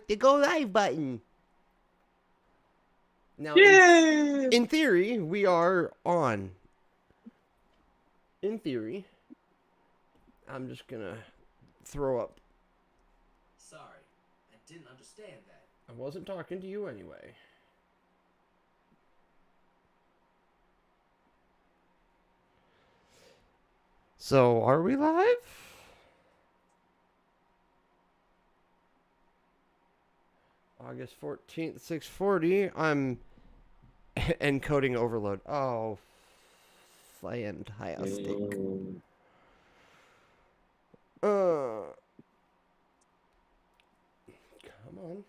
click the go live button. Now, Yay! in theory, we are on. In theory, I'm just gonna throw up. Sorry, I didn't understand that. I wasn't talking to you anyway. So, are we live? August 14th, 6:40. I'm encoding overload. Oh, fantastic. Come on.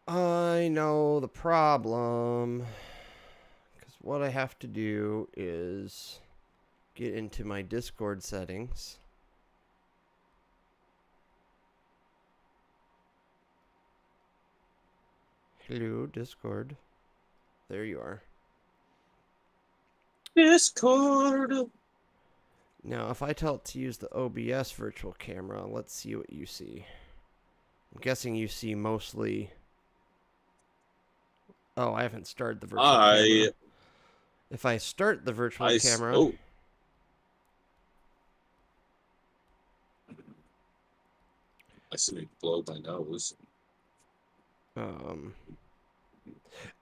I know the problem. Because what I have to do is get into my Discord settings. Hello, Discord. There you are. Discord. Now, if I tell it to use the OBS virtual camera, let's see what you see. I'm guessing you see mostly... Oh, I haven't started the virtual camera. If I start the virtual camera... Oh. I see me blow my nose.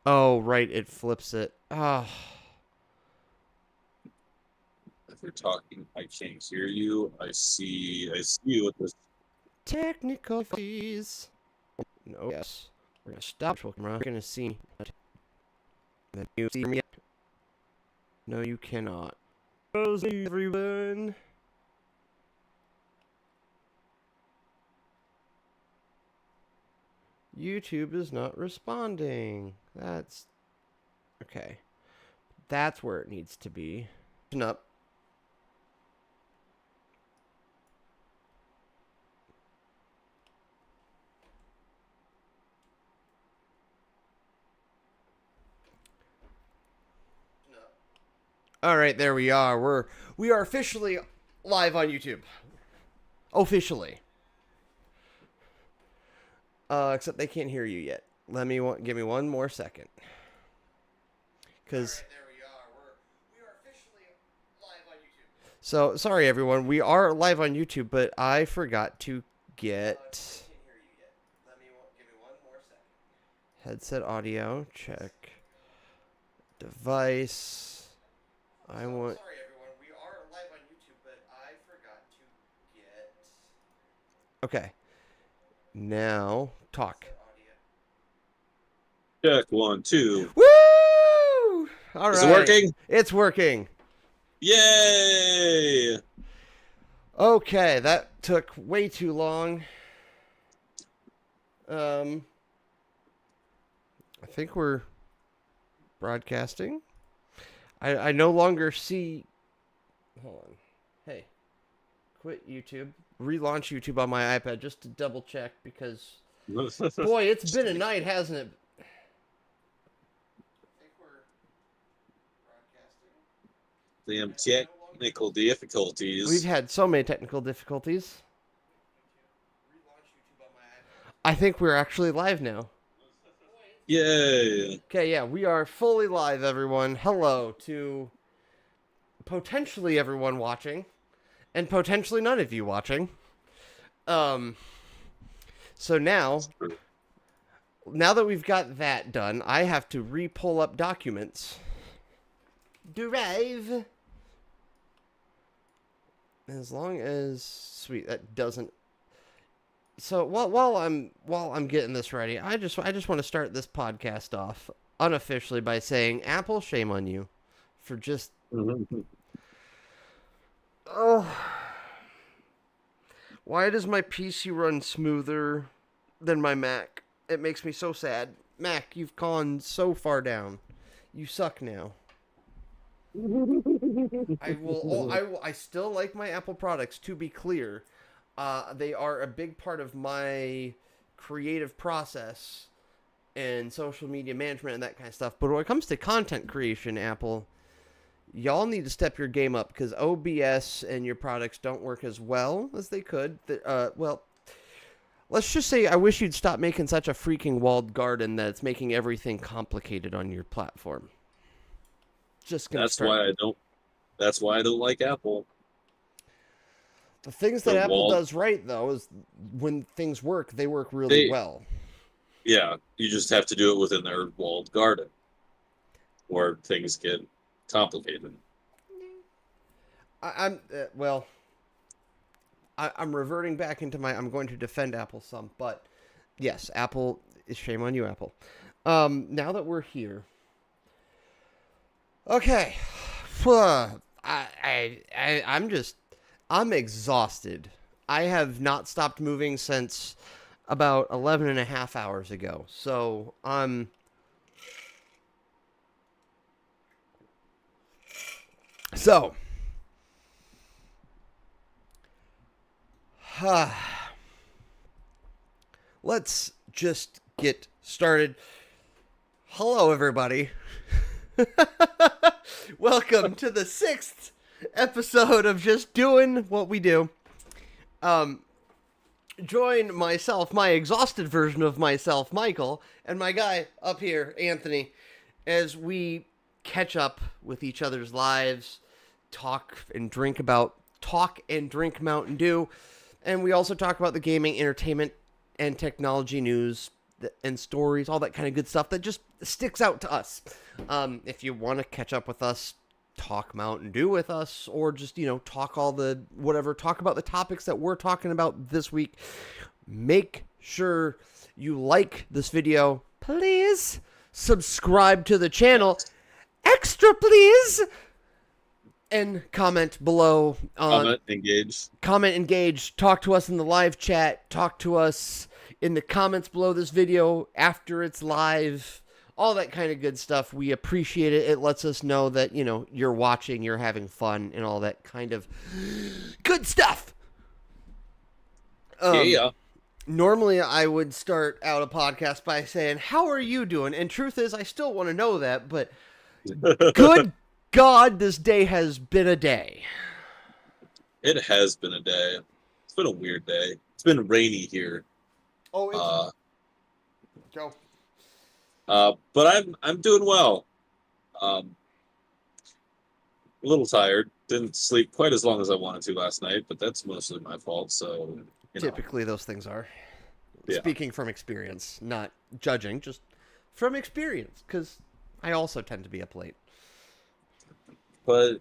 Oh, right, it flips it. Ah. If you're talking, I can't hear you. I see you with this. Technical fees. No, yes. We're gonna stop virtual camera. You're gonna see. Then you see me. No, you cannot. Hello, everyone. YouTube is not responding. That's okay. That's where it needs to be. Up. All right, there we are. We are officially live on YouTube. Officially. Except they can't hear you yet. Give me one more second. Because there we are. We are officially live on YouTube. So sorry everyone, we are live on YouTube, but I forgot to get. Give me one more second. Headset audio check. Device. Sorry everyone, we are live on YouTube, but I forgot to get. Okay. Now, talk. Check 1, 2. Woo! All right. Is it working? It's working. Yay! Okay, that took way too long. I think we're broadcasting. I no longer see. Hold on. Hey, quit YouTube. Relaunch YouTube on my iPad just to double check because, boy, it's been a night, hasn't it? I think we're broadcasting. Damn technical difficulties. We've had so many technical difficulties. I think we're actually live now. Yay! Okay, yeah, we are fully live, everyone. Hello to potentially everyone watching. And potentially none of you watching. So now that we've got that done, I have to re-pull up documents. Drive. As long as sweet, that doesn't. So while I'm getting this ready, I just want to start this podcast off unofficially by saying, Apple, shame on you for just. Oh, why does my PC run smoother than my Mac? It makes me so sad. Mac, you've gone so far down. You suck now. I still like my Apple products, to be clear. They are a big part of my creative process and social media management and that kind of stuff. But when it comes to content creation, Apple, y'all need to step your game up because OBS and your products don't work as well as they could. Well, let's just say I wish you'd stop making such a freaking walled garden that it's making everything complicated on your platform. Just gonna That's start. why I don't. That's why I don't like Apple. The things that The Apple wall. does right though is when things work, they work really They well. Yeah, you just have to do it within their walled garden, where things get complicated. I'm well. I'm reverting back into my. I'm going to defend Apple some, but yes, Apple. Shame on you, Apple. Now that we're here, okay. I'm exhausted. I have not stopped moving since about 11 and a half hours ago. So so let's just get started. Hello, everybody. Welcome to the 6th episode of Just Doing What We Do. Join myself, my exhausted version of myself, Michael, and my guy up here, Anthony, as we catch up with each other's lives, talk and drink Mountain Dew, and we also talk about the gaming, entertainment, and technology news and stories, all that kind of good stuff that just sticks out to us. If you want to catch up with us, talk Mountain Dew with us, or just, talk about the topics that we're talking about this week, make sure you like this video, please. Subscribe to the channel, extra please, and comment below. Comment, engage, talk to us in the live chat, talk to us in the comments below this video after it's live, all that kind of good stuff. We appreciate it. It lets us know that, you're watching, you're having fun, and all that kind of good stuff. Yeah. Normally, I would start out a podcast by saying, how are you doing? And truth is, I still want to know that, but good God, this day has been a day. It has been a day. It's been a weird day. It's been rainy here. Oh, it's... Go. But I'm doing well. A little tired. Didn't sleep quite as long as I wanted to last night, but that's mostly my fault. So typically those things are. Yeah. Speaking from experience, not judging, just from experience, because I also tend to be up late. But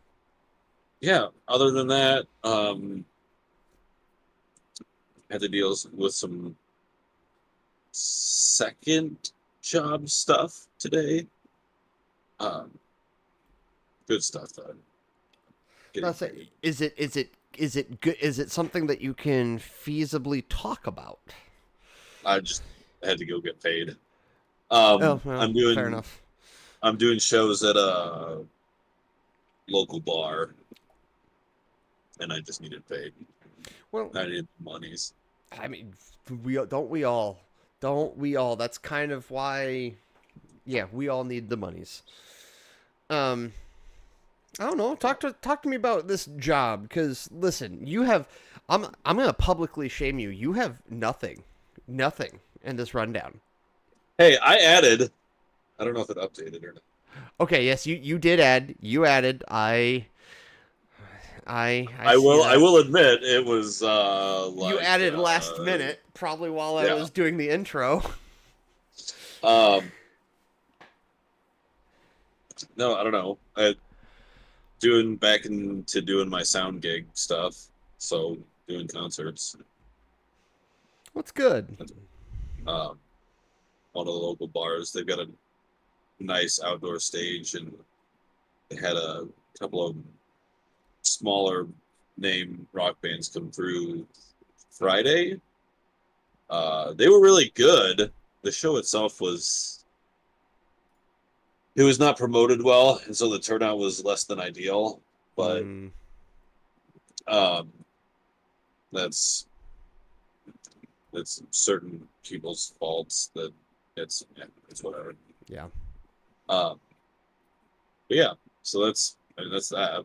yeah, other than that, had to deal with some second job stuff today. Good stuff though. Is it good? Is it something that you can feasibly talk about? I just had to go get paid. Well, fair enough. I'm doing shows at a local bar, and I just needed paid. Well, I needed monies. I mean, don't we all? That's kind of why. Yeah, we all need the monies. I don't know. Talk to me about this job, because listen, you have. I'm gonna publicly shame you. You have nothing in this rundown. Hey, I added. I don't know if it updated or not. Okay, yes, you did add. You added. I will admit it was you added last minute, probably while I was doing the intro. No, I don't know. Doing my sound gig stuff, so doing concerts. What's good? One of the local bars, they've got a nice outdoor stage, and they had a couple of smaller name rock bands come through Friday. They were really good. The show itself was not promoted well, and so the turnout was less than ideal. But that's certain people's faults. That it's whatever. Yeah. But yeah, so that's And that's that.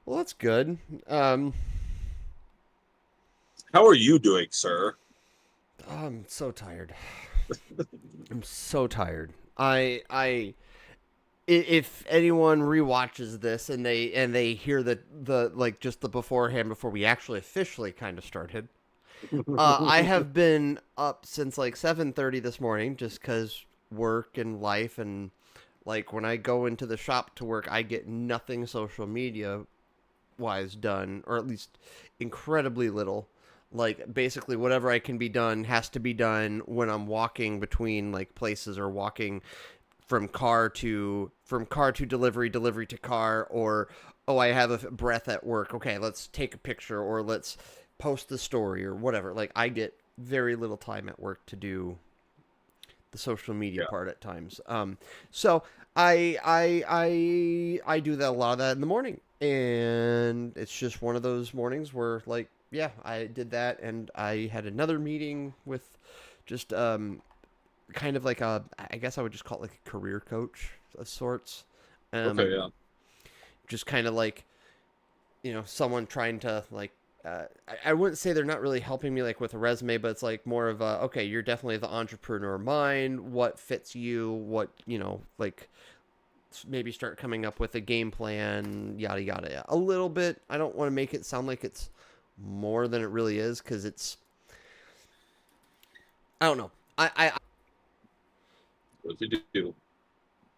Well, that's good. Um, How are you doing, sir? I'm so tired. I'm so tired. If anyone rewatches this and they hear the like just the beforehand before we actually officially kind of started, I have been up since like 7:30 this morning just because work and life and like when I go into the shop to work, I get nothing social media wise done, or at least incredibly little. Like basically whatever I can be done has to be done when I'm walking between like places or walking from car to delivery, delivery to car, or oh I have a breath at work. Okay, let's take a picture or let's post the story or whatever. Like I get very little time at work to do the social media Yeah. part at times. So I do that a lot of that in the morning, and it's just one of those mornings where like yeah, I did that, and I had another meeting with just kind of like a I guess I would just call it like a career coach of sorts. Okay, Um, yeah. just kind of like someone trying to like I wouldn't say they're not really helping me like with a resume, but it's like more of a okay, you're definitely the entrepreneur mind. What fits you? What like maybe start coming up with a game plan, yada yada. A little bit. I don't want to make it sound like it's more than it really is because it's I don't know. I What did you do?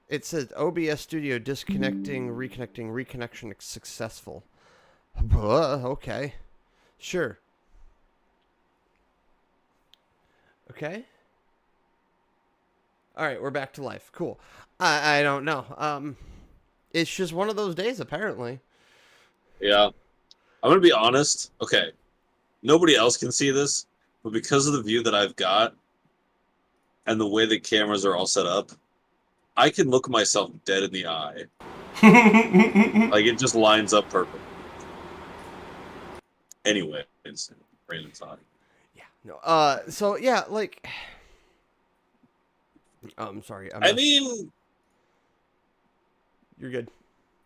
it says OBS Studio disconnecting, reconnecting, reconnection successful. Okay, sure. Okay. All right, we're back to life. Cool. I don't know. It's just one of those days apparently. Yeah. I'm gonna be honest. Okay. Nobody else can see this, but because of the view that I've got and the way the cameras are all set up, I can look myself dead in the eye. Like it just lines up perfect. Anyway, it's random thought. Yeah. No. So yeah, like. I'm sorry. I mean, You're good.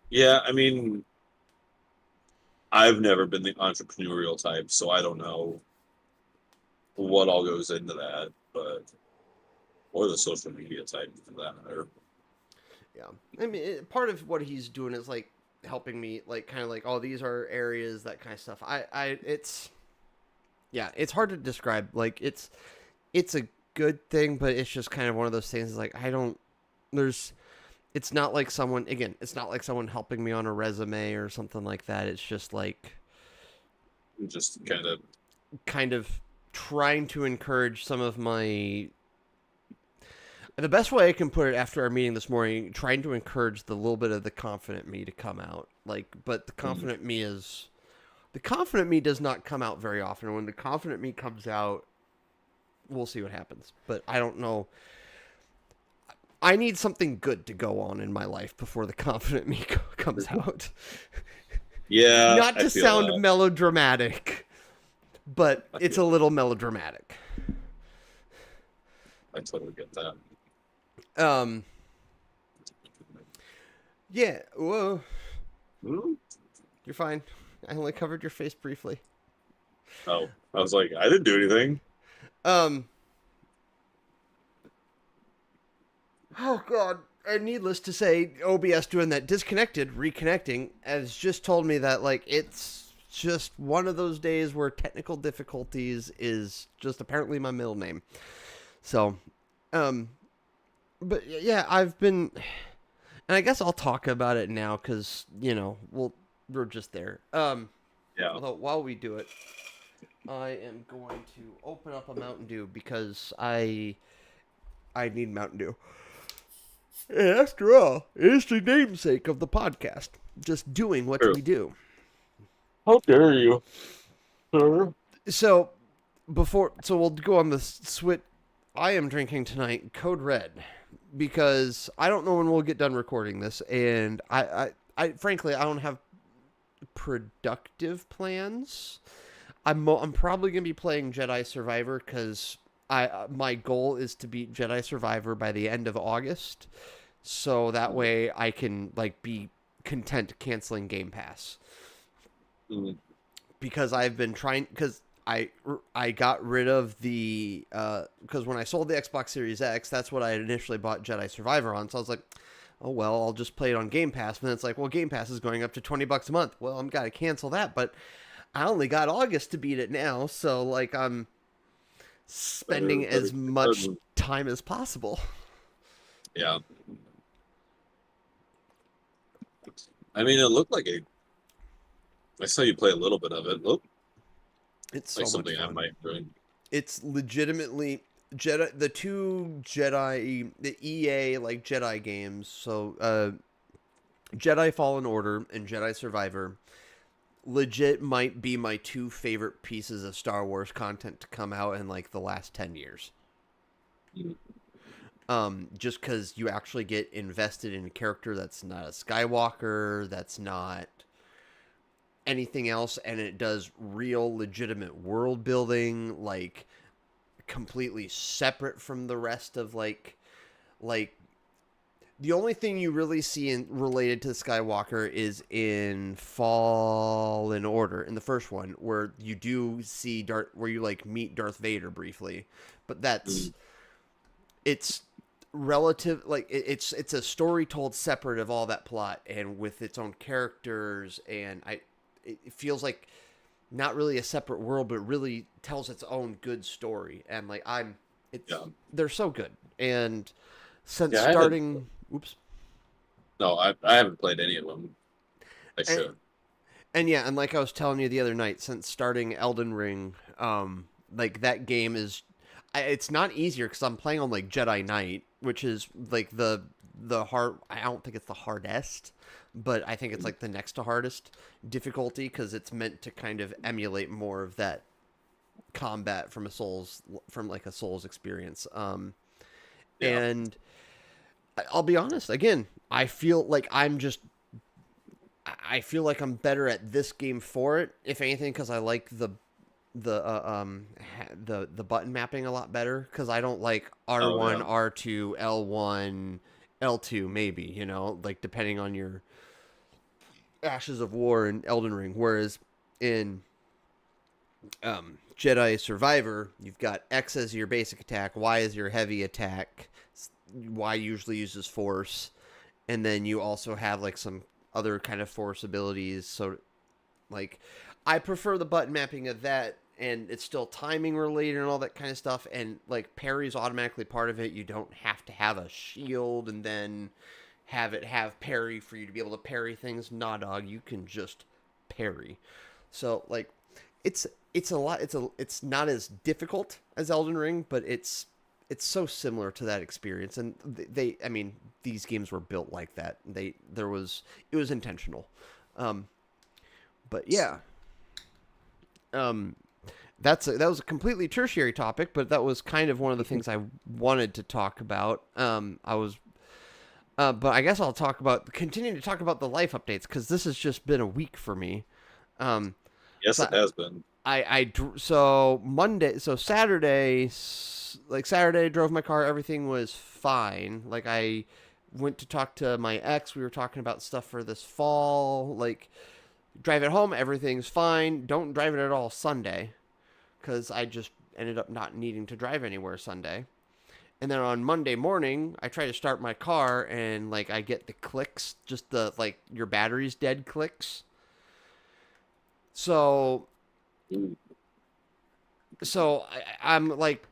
yeah, I mean, I've never been the entrepreneurial type, so I don't know what all goes into that, but or the social media type for that matter. Yeah. I mean, part of what he's doing is like helping me, like kind of like, oh, these are areas, that kind of stuff. It's, yeah, it's hard to describe. Like it's a good thing, but it's just kind of one of those things. Like I don't, there's, it's not like someone again. It's not like someone helping me on a resume or something like that. It's just like Just kind of trying to encourage some of my the best way I can put it after our meeting this morning, trying to encourage the little bit of the confident me to come out. Like, but the confident me does not come out very often. When the confident me comes out, we'll see what happens. But I don't know. I need something good to go on in my life before the confident me comes out. yeah. Not I to feel sound that. melodramatic, but it's a little melodramatic. I totally get that. Um. Yeah. Whoa. Hmm? You're fine. I only covered your face briefly. Oh, I was like, I didn't do anything. Um. Oh God. And needless to say, OBS doing that disconnected, reconnecting, has just told me that like it's just one of those days where technical difficulties is just apparently my middle name. So, but yeah, I've been, and I guess I'll talk about it now because we're just there. Yeah. Although while we do it, I am going to open up a Mountain Dew because I need Mountain Dew. And after all, it is the namesake of the podcast. Just doing what True. we do. How dare you, sir? So we'll go on the switch. I am drinking tonight Code Red because I don't know when we'll get done recording this, and I frankly I don't have productive plans. I'm probably gonna be playing Jedi Survivor because my goal is to beat Jedi Survivor by the end of August, so that way I can like be content canceling Game Pass Mm. because I've been trying because I got rid of the because when I sold the Xbox Series X, that's what I initially bought Jedi Survivor on. So I was like, oh well, I'll just play it on Game Pass. And then it's like, well, Game Pass is going up to $20 a month. Well, I'm gotta cancel that, but I only got August to beat it now, so like I'm spending as much time as possible. Yeah. I mean, it looked like I saw you play a little bit of it. Looked It's like so something much I fun. might join. It's legitimately Jedi. The two Jedi, the EA like Jedi games. So Jedi Fallen Order and Jedi Survivor, legit might be my two favorite pieces of Star Wars content to come out in like the last 10 years. Mm. Just because you actually get invested in a character that's not a Skywalker, that's not anything else, and it does real legitimate world building, like completely separate from the rest of like the only thing you really see in related to Skywalker is in Fallen Order, in the first one, where you do see where you like meet Darth Vader briefly, but that's it's relative like it's a story told separate of all that plot and with its own characters, and it feels like not really a separate world, but really tells its own good story, and like they're so good. And since Yeah, starting oops. No, I haven't played any of them. I should. And yeah, and like I was telling you the other night, since starting Elden Ring, like that game is, it's not easier because I'm playing on like Jedi Knight, which is like the hard. I don't think it's the hardest, but I think it's like the next to hardest difficulty because it's meant to kind of emulate more of that combat from like a Souls experience. Yeah. And I'll be honest, again, I feel like I'm better at this game for it, if anything, because I like the button mapping a lot better. Because I don't like R1, R2, L1, L2, maybe, you know, like depending on your Ashes of War and Elden Ring. Whereas in Jedi Survivor, you've got X as your basic attack, Y as your heavy attack. Y usually uses force, and then you also have like some other kind of force abilities. So like I prefer the button mapping of that, and it's still timing related and all that kind of stuff, and like parry's automatically part of it. You don't have to have a shield and then have parry for you to be able to parry things. Nah, dog, you can just parry. So like it's it's not as difficult as Elden Ring, but it's so similar to that experience. And I mean, these games were built like that. It was intentional. But yeah, that was a completely tertiary topic, but that was kind of one of the things I wanted to talk about. But I guess I'll continue to talk about the life updates, because this has just been a week for me. Yes, so it has been. Saturday, Saturday, I drove my car. Everything was fine. Like, I went to talk to my ex. We were talking about stuff for this fall. Like, drive it home. Everything's fine. Don't drive it at all Sunday, because I just ended up not needing to drive anywhere Sunday. And then on Monday morning, I try to start my car, and like I get the clicks, just the like your battery's dead clicks. So I'm like,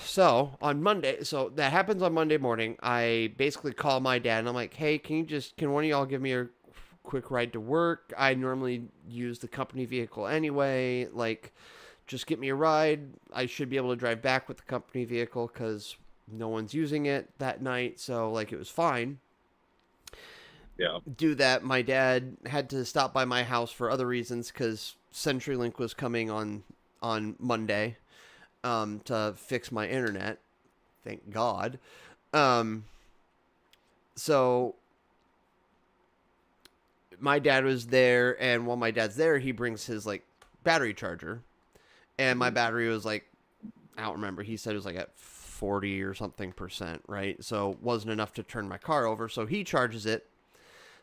so on Monday, so that happens on Monday morning. I basically call my dad, and I'm like, hey, can one of y'all give me a quick ride to work? I normally use the company vehicle anyway. Like, just get me a ride. I should be able to drive back with the company vehicle because no one's using it that night. So like it was fine. Yeah. Do that. My dad had to stop by my house for other reasons because CenturyLink was coming on Monday to fix my internet. Thank God. So my dad was there, and while my dad's there, he brings his like battery charger, and my battery was like, I don't remember. He said it was like at 40 or something percent, right? So wasn't enough to turn my car over. So he charges it.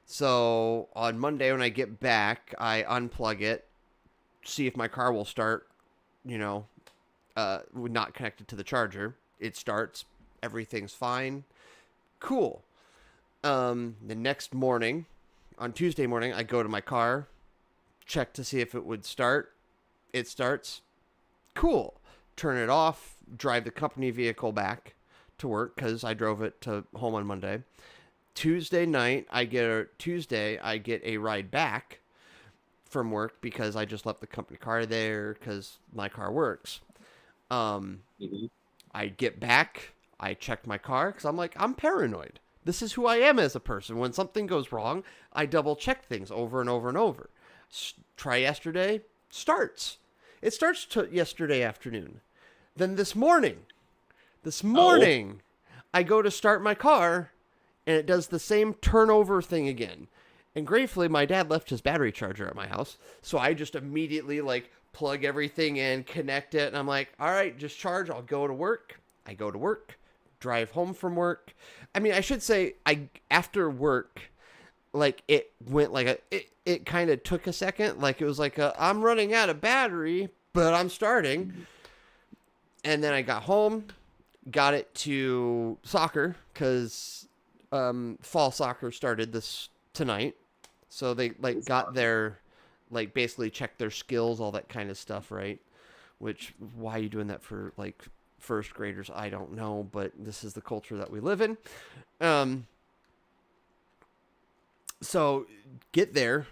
So on Monday when I get back, I unplug it, see if my car will start, you know, not connected to the charger. It starts. Everything's fine. Cool. The next morning, on Tuesday morning, I go to my car, check to see if it would start. It starts. Cool. Turn it off, drive the company vehicle back to work because I drove it to home on Monday. Tuesday night, I get a ride back from work because I just left the company car there because my car works. Mhm. I get back, I check my car because I'm paranoid. This is who I am as a person. When something goes wrong, I double check things over and over and over. Try yesterday, starts. It starts yesterday afternoon. Then this morning, I go to start my car, and it does the same turnover thing again. And gratefully, my dad left his battery charger at my house, so I just immediately plug everything in, connect it, and I'm like, all right, just charge. I'll go to work. I go to work, drive home from work. I mean, I should say, after work, it went it kind of took a second. It was I'm running out of battery, but I'm starting. And then I got home, got it to soccer because fall soccer started tonight. So they got their basically checked their skills, all that kind of stuff, right? Which, why are you doing that for first graders? I don't know, but this is the culture that we live in. So get there,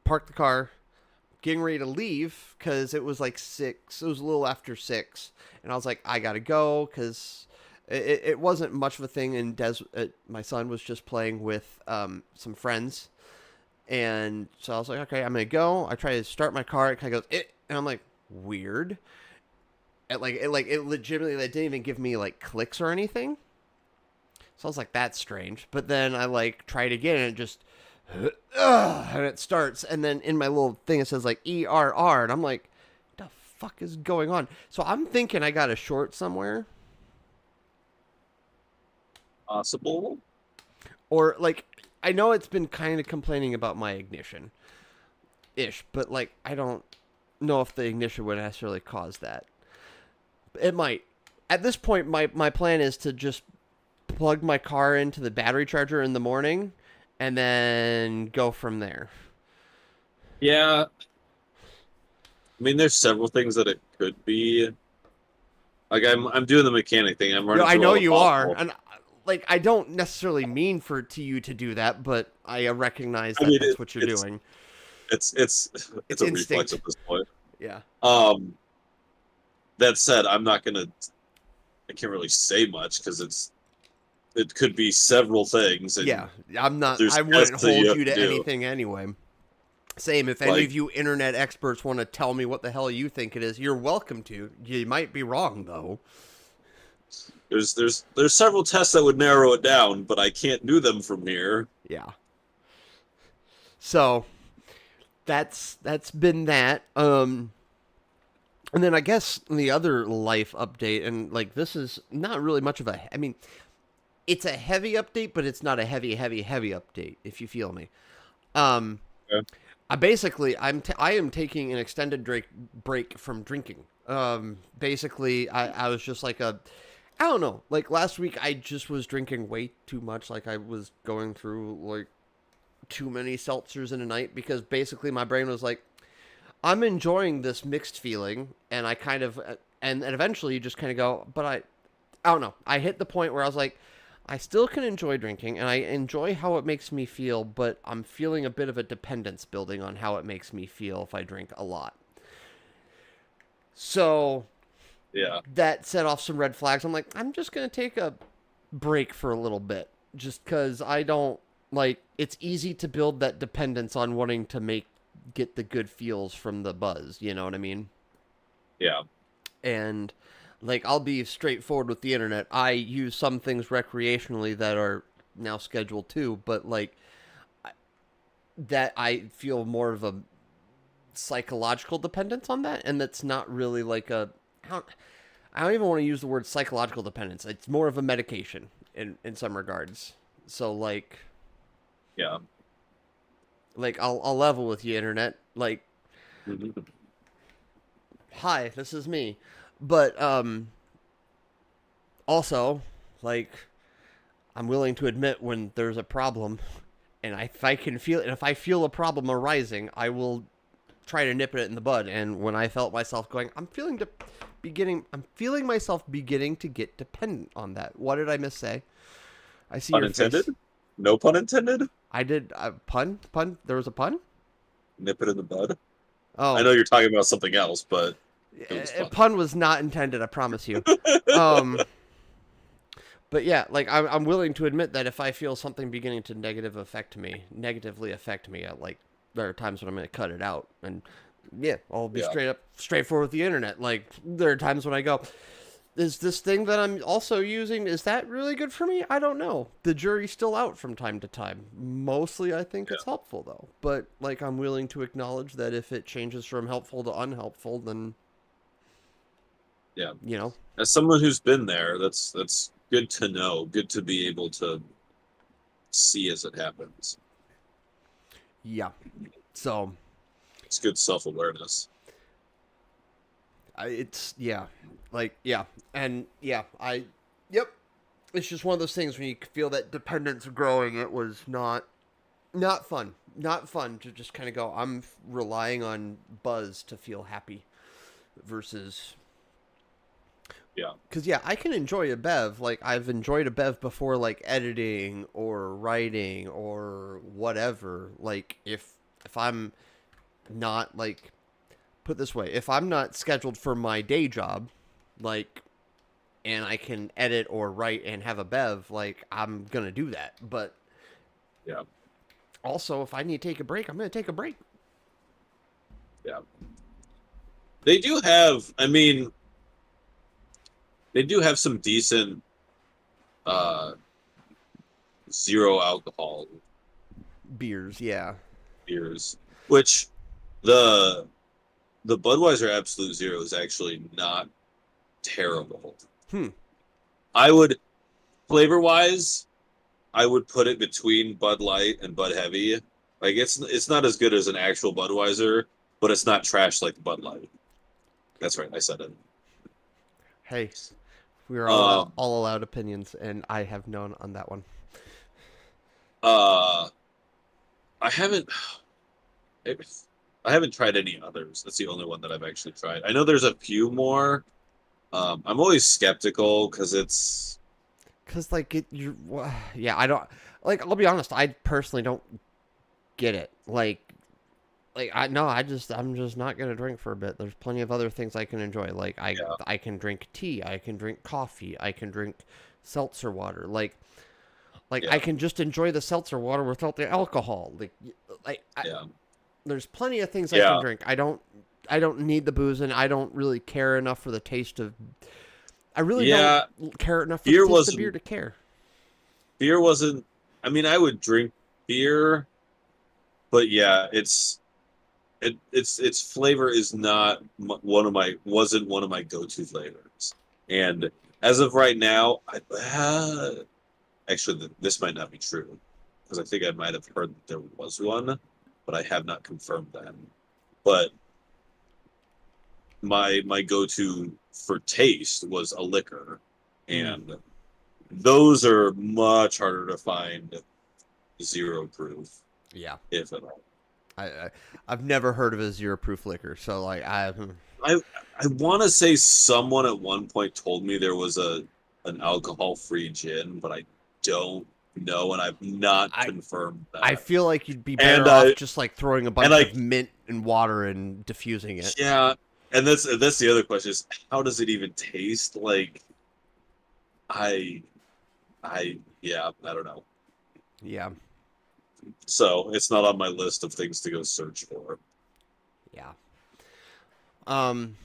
park the car, getting ready to leave because it was 6. It was a little after 6, and I was like, I gotta go because it wasn't much of a thing. And my son was just playing with some friends, and so I was like, okay, I'm gonna go. I try to start my car. It kind of goes, and I'm like, weird. It legitimately, they didn't even give me clicks or anything. So I was like, that's strange. But then I try it again, and it just and it starts, and then in my little thing it says ERR, and I'm like, what the fuck is going on? So I'm thinking I got a short somewhere, Possible. or I know it's been kind of complaining about my ignition ish, but I don't know if the ignition would necessarily cause that. It might. At this point, my plan is to just plug my car into the battery charger in the morning and then go from there. Yeah. I mean, there's several things that it could be. I'm doing the mechanic thing. I'm running. I through know all the you are, possible- and I don't necessarily mean for you to do that, but I recognize I mean, that's what you're doing. It's a instinct. reflex at this point. Yeah. That said, I can't really say much because it could be several things. And Yeah, I'm not. there's I wouldn't tests that hold have you to do. anything anyway. Same. If any of you internet experts want to tell me what the hell you think it is, you're welcome to. You might be wrong though. There's several tests that would narrow it down, but I can't do them from here. Yeah. So that's been that. And then I guess the other life update, and this is not really much of I mean, it's a heavy update, but it's not a heavy update, if you feel me. Okay. I am taking an extended break from drinking. Basically, I was just I don't know. Last week, I just was drinking way too much. I was going through too many seltzers in a night because basically my brain was I'm enjoying this mixed feeling, and I kind of, and eventually you just kind of go, but I don't know. I hit the point where I was I still can enjoy drinking, and I enjoy how it makes me feel, but I'm feeling a bit of a dependence building on how it makes me feel if I drink a lot. So, Yeah. that set off some red flags. I'm I'm just going to take a break for a little bit, just because I don't, it's easy to build that dependence on wanting to get the good feels from the buzz, you know what I mean? Yeah. And I'll be straightforward with the internet. I use some things recreationally that are now scheduled too, but that I feel more of a psychological dependence on that, and that's not really I don't even want to use the word psychological dependence. It's more of a medication in some regards. So Yeah. I'll level with you, internet. Like, Mhm. hi, this is me. But also, like, I'm willing to admit when there's a problem, and if I can feel, and if I feel a problem arising, I will try to nip it in the bud. And when I felt myself going, I'm feeling myself beginning to get dependent on that. What did I missay? I see Pun your intended? face. No pun intended? I did a pun. There was a pun. Nip it in the bud? I Oh, know you're talking about something else, but it was fun. pun was not intended. I promise you. Um, but yeah, like I'm willing to admit that if I feel something beginning to negatively affect me, like there are times when I'm going to cut it out, and yeah, I'll be Yeah. straightforward with the internet. Like there are times when I go, is this thing that I'm also using, is that really good for me? I don't know. The jury's still out from time to time. Mostly I think it's helpful though. But like I'm willing to acknowledge that if it changes from helpful to unhelpful, then Yeah. you know, As someone who's been there, that's good to know. Good to be able to see as it happens. yeah. So It's good self-awareness. it's yeah. Like yeah. And yeah, yep. It's just one of those things when you feel that dependence growing, it was not fun. Not fun to just kind of go, I'm relying on buzz to feel happy versus. Yeah. Because, yeah, I can enjoy a Bev. Like, I've enjoyed a Bev before, like, editing or writing or whatever. Like, if I'm not, like, put this way, if I'm not scheduled for my day job, like, and I can edit or write and have a Bev, like, I'm going to do that. But Yeah. also, if I need to take a break, I'm going to take a break. Yeah. They do have, I mean, they do have some decent uh zero alcohol Beers, yeah. beers, which the the Budweiser Absolute Zero is actually not terrible. Hmm. I would flavor wise, I would put it between Bud Light and Bud Heavy. Like it's not as good as an actual Budweiser, but it's not trash like Bud Light. That's right, I said it. Hey, we are Um, all allowed opinions, and I have known on that one. uh, I haven't, I haven't tried any others. That's the only one that I've actually tried. I know there's a few more. I'm always skeptical because it's Cause like yeah, I don't like. I'll be honest. I personally don't get it. I'm just not gonna drink for a bit. There's plenty of other things I can enjoy. Like yeah, I can drink tea. I can drink coffee. I can drink seltzer water. Like I yeah, can just enjoy the seltzer water without the alcohol. yeah, There's plenty of things I can yeah, drink. I don't need the booze, and I don't really care enough for the taste of. I really yeah. don't care enough for Beer the taste of beer wasn't to care. beer wasn't. I mean, I would drink beer, but yeah, its flavor is not wasn't one of my go-to flavors. And as of right now, actually this might not be true because I think I might have heard that there was one, but I have not confirmed that. But my go-to for taste was a liquor, and those are much harder to find zero proof, Yeah. if at all. I've never heard of a zero proof liquor, so like I I want to say someone at one point told me there was an alcohol-free gin, but I don't know, and I've not I confirmed I that. feel like you'd be And better off just like throwing a bunch and I of mint and water and diffusing it. yeah, and that's the other question is how does it even taste? Like I yeah, I don't know. Yeah. So it's not on my list of things to go search for. Yeah. Um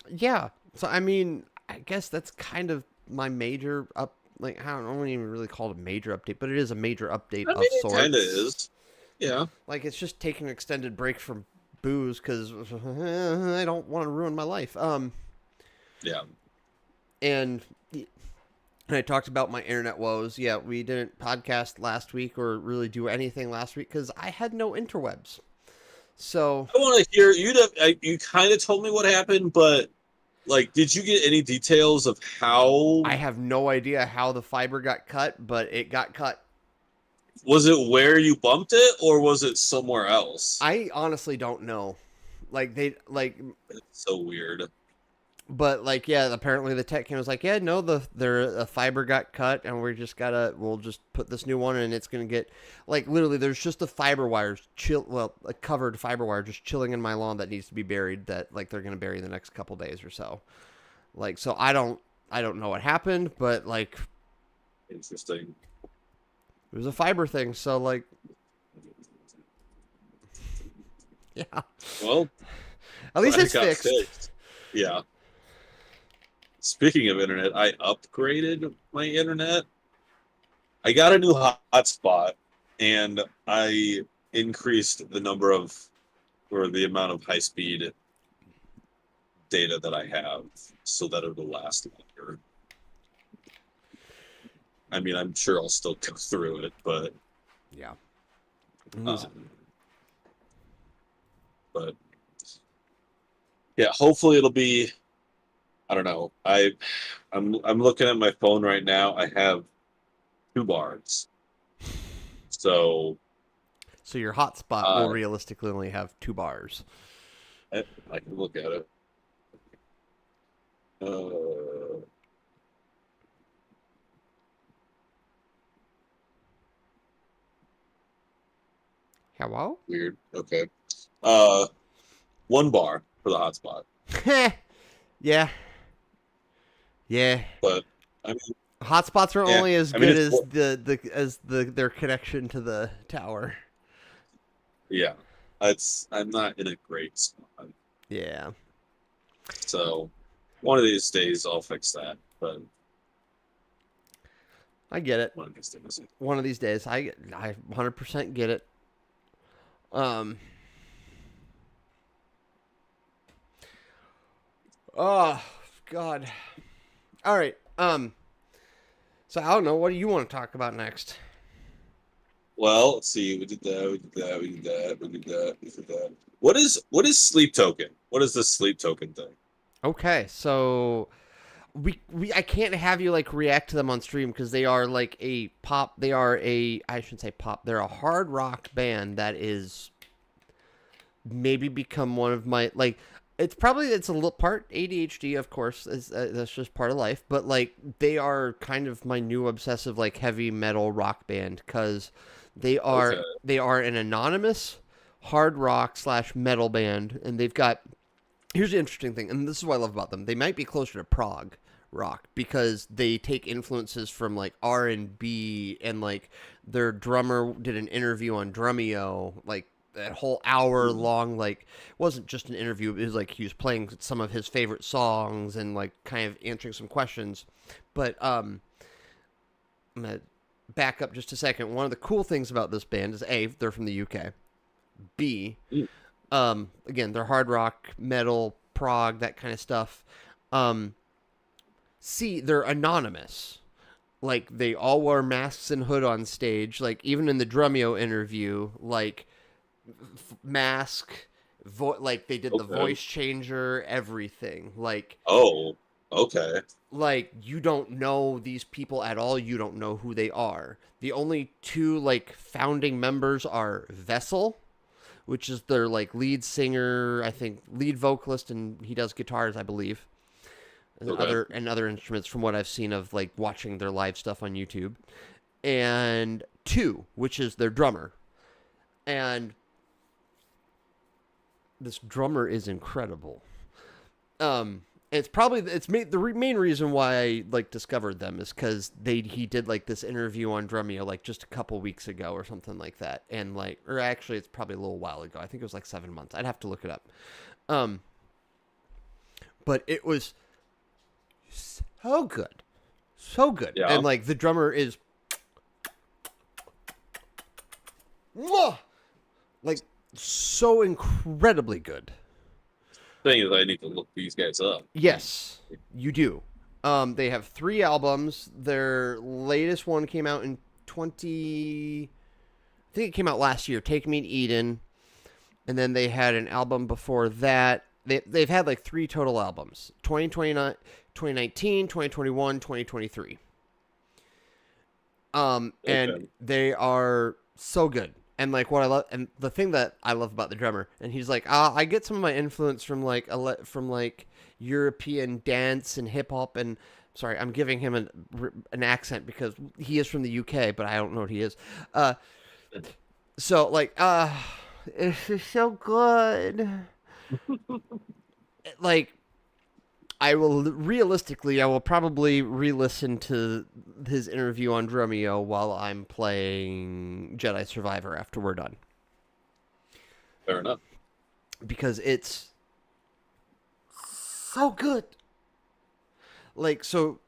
yeah. So I mean, I guess that's kind of my major I don't even really call it a major update, but it is a major update I of mean, it sorts. kind of is. Yeah. Like it's just taking an extended break from booze cuz I don't want to ruin my life. Yeah. And I talked about my internet woes. Yeah, we didn't podcast last week or really do anything last week because I had no interwebs. So I want to hear you. You kind of told me what happened, but like, did you get any details of how? I have no idea how the fiber got cut, but it got cut. Was it where you bumped it, or was it somewhere else? I honestly don't know. Like It's so weird. but like yeah, apparently the tech was like, yeah, no, the fiber got cut, and we'll just put this new one, and it's gonna get like literally there's just a fiber wire a covered fiber wire just chilling in my lawn that needs to be buried that like they're gonna bury in the next couple days or so. Like so I don't know what happened, but like Interesting. it was a fiber thing, so like yeah. Well, At least glad it's it got fixed. Yeah. Speaking of internet, I upgraded my internet. I got a new hotspot, and I increased the number of, or the amount of high speed data that I have so that it'll last longer. I mean, I'm sure I'll still go through it, but Yeah. but yeah, hopefully it'll be. I don't know. I'm looking at my phone right now. I have 2 bars, so So your hotspot will realistically only have 2 bars. I can look at it. Hello? Weird. Okay. 1 bar for the hotspot, Yeah. Yeah. but I mean, Hotspots are Yeah, only as I mean, good it's as their connection to the tower. yeah, I'm not in a great spot, Yeah. so one of these days I'll fix that. But I get it. one of these days, One of these days I 100% get it. Oh god. All right. So I don't know, what do you want to talk about next? well, let's see. We did that. We did that. We did that. We did that. We did that. What is sleep token? What is this sleep token thing? Okay, so we I can't have you like react to them on stream because they are like I shouldn't say pop, they're a hard rock band that is maybe become one of my like it's a little part ADHD, of course, is that's just part of life, but like they are kind of my new obsessive like heavy metal rock band because Okay. they are an anonymous hard rock / metal band, and they've got here's the interesting thing, and this is what I love about them. They might be closer to prog rock because they take influences from like R&B, and like their drummer did an interview on Drumeo, like that whole hour long, like wasn't just an interview, it was like he was playing some of his favorite songs and like kind of answering some questions. But I'm gonna back up just a second. One of the cool things about this band is A, they're from the UK. B, again, they're hard rock, metal, prog, that kind of stuff. C, they're anonymous. Like they all wore masks and hood on stage. Like even in the Drumeo interview, like mask, like they did the Okay. voice changer, everything. Oh, okay. Like you don't know these people at all. You don't know who they are. The only 2 like founding members are Vessel, which is their like lead singer, I think lead vocalist, and he does guitars, I believe, and Okay. other instruments from what I've seen of like watching their live stuff on YouTube, and 2, which is their drummer, and this drummer is incredible. It's probably the main reason why I like discovered them is because he did like this interview on Drumeo like just a couple weeks ago or something like that, and like or actually it's probably a little while ago. I think it was like 7 months. I'd have to look it up. But it was so good, so good, Yeah. and like the drummer is like so incredibly good. thing is, I need to look these guys up. Yes, you do. They have 3 albums. Their latest one came out in 20. I think it came out last year. Take Me to Eden, and then they had an album before that. They've had like 3 total albums: 2019, 2021, 2023. And Okay. they are so good. And like what I love, and the thing that I love about the drummer, and he's like, I get some of my influence from like European dance and hip hop. And sorry, I'm giving him an accent because he is from the UK, but I don't know what he is. So like, it's just so good. Like, I will probably re-listen to his interview on Drumeo while I'm playing Jedi Survivor after we're done, Fair enough. because it's so good. Like, so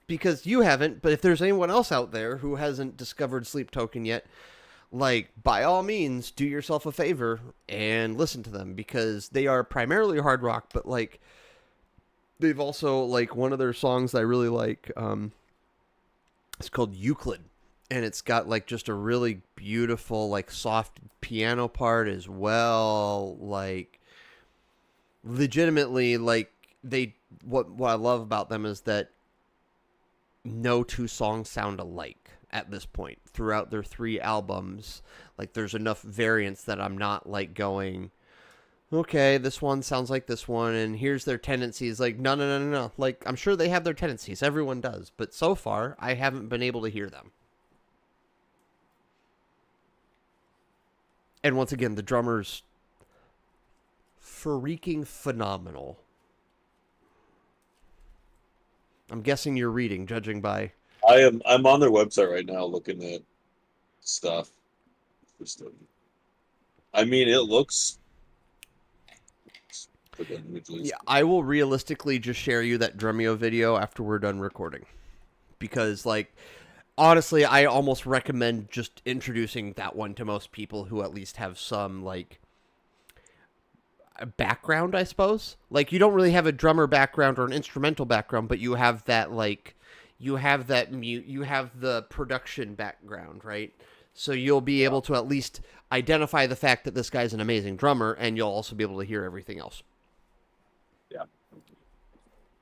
because you haven't, but if there's anyone else out there who hasn't discovered Sleep Token yet, like, by all means, do yourself a favor and listen to them, because they are primarily hard rock, but like they've also, like, one of their songs that I really like, it's called Euclid, and it's got like just a really beautiful, like, soft piano part as well. Like, legitimately, like, they what I love about them is that no 2 songs sound alike at this point throughout their 3 albums. Like, there's enough variance that I'm not like going, okay, this one sounds like this one, and here's their tendencies. Like, no. Like, I'm sure they have their tendencies. Everyone does. But so far, I haven't been able to hear them. And once again, the drummer's freaking phenomenal. I'm guessing you're reading, judging by... I'm on their website right now looking at stuff. I mean, it looks. Yeah, I will realistically just share you that Drumeo video after we're done recording. Because, like, honestly, I almost recommend just introducing that one to most people who at least have some, like, background, I suppose. Like, you don't really have a drummer background or an instrumental background, but you have that, like, you have the production background, right? So you'll be able to at least identify the fact that this guy's an amazing drummer, and you'll also be able to hear everything else.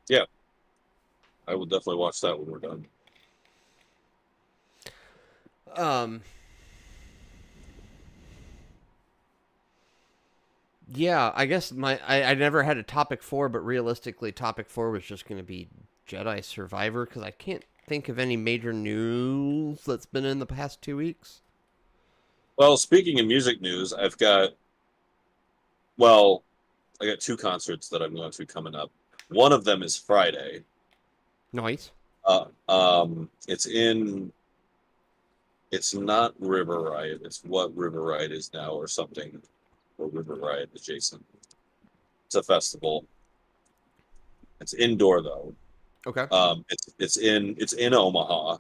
Yeah. I will definitely watch that when we're done. Yeah, I guess I never had a topic 4, but realistically, topic 4 was just going to be Jedi Survivor, because I can't think of any major news that's been in the past 2 weeks. Well, speaking of music news, I got 2 concerts that I'm going to coming up. One of them is Friday. Nice. It's not River Riot. It's what River Riot is now, or something, or River Riot adjacent. It's a festival. It's indoor though. Okay. It's in Omaha.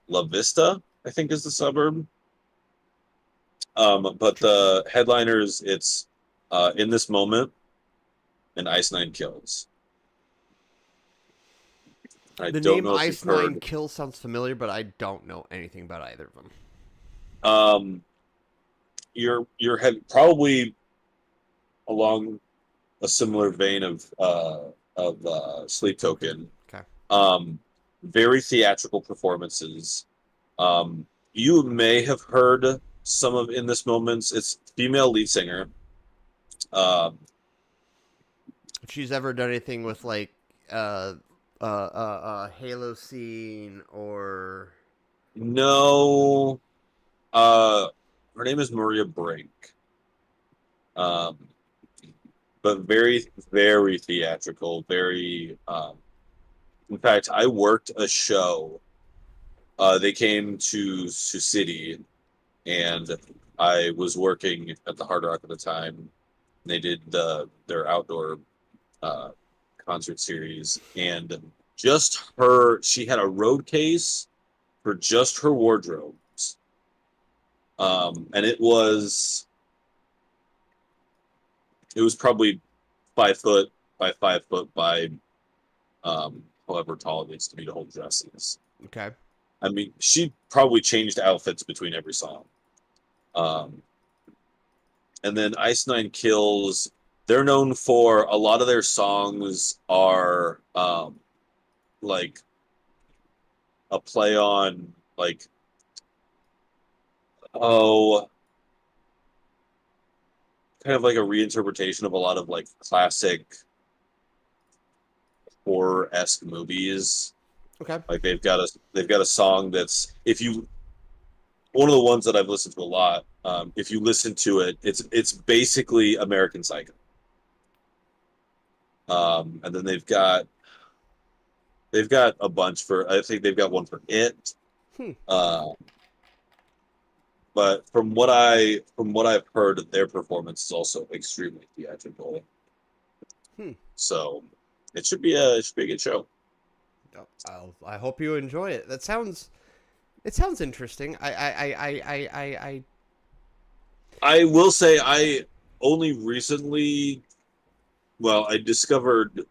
La Vista, I think, is the suburb. But the headliners, it's In This Moment and Ice Nine Kills. I The don't name know if Ice you've heard. Nine Kills sounds familiar, but I don't know anything about either of them. You're probably along a similar vein of Sleep Token. Okay. Very theatrical performances. You may have heard some of In This Moments. It's female lead singer. If she's ever done anything with like Halo Scene or No, her name is Maria Brink. But very, very theatrical. Very. In fact, I worked a show. They came to Sioux City, and I was working at the Hard Rock at the time. They did their outdoor concert series, and just her. She had a road case for just her wardrobes, and it was it was probably 5 foot by 5 foot by however tall it needs to be to hold dresses. Okay. I mean, she probably changed outfits between every song. Um, and then Ice Nine Kills, they're known for a lot of their songs are like a play on like oh kind of like a reinterpretation of a lot of like classic horror-esque movies. Okay. Like they've got a song that's if you one of the ones that I've listened to a lot. If you listen to it, it's basically American Psycho. And then they've got a bunch for I think they've got one for It. Hmm. But from what I've heard, their performance is also extremely theatrical. Hmm. So it should be a good show. I hope you enjoy it. It sounds interesting. I will say I only recently, well, I discovered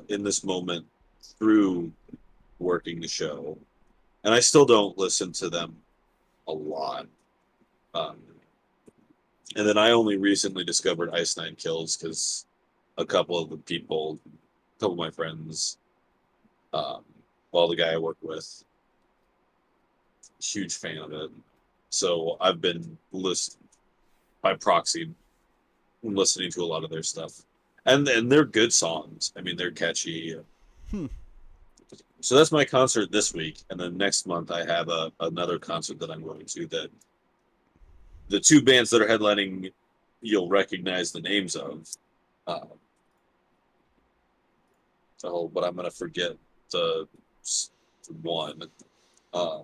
in this moment through working the show, and I still don't listen to them a lot. Um, and then I only recently discovered Ice Nine Kills because a couple of my friends, well, the guy I work with, huge fan of it. So I've been by proxy listening to a lot of their stuff, and they're good songs. I mean, they're catchy. Hmm. So that's my concert this week, and then next month I have another concert that I'm going to. That the two bands that are headlining, you'll recognize the names of. But I'm gonna forget the one. Uh,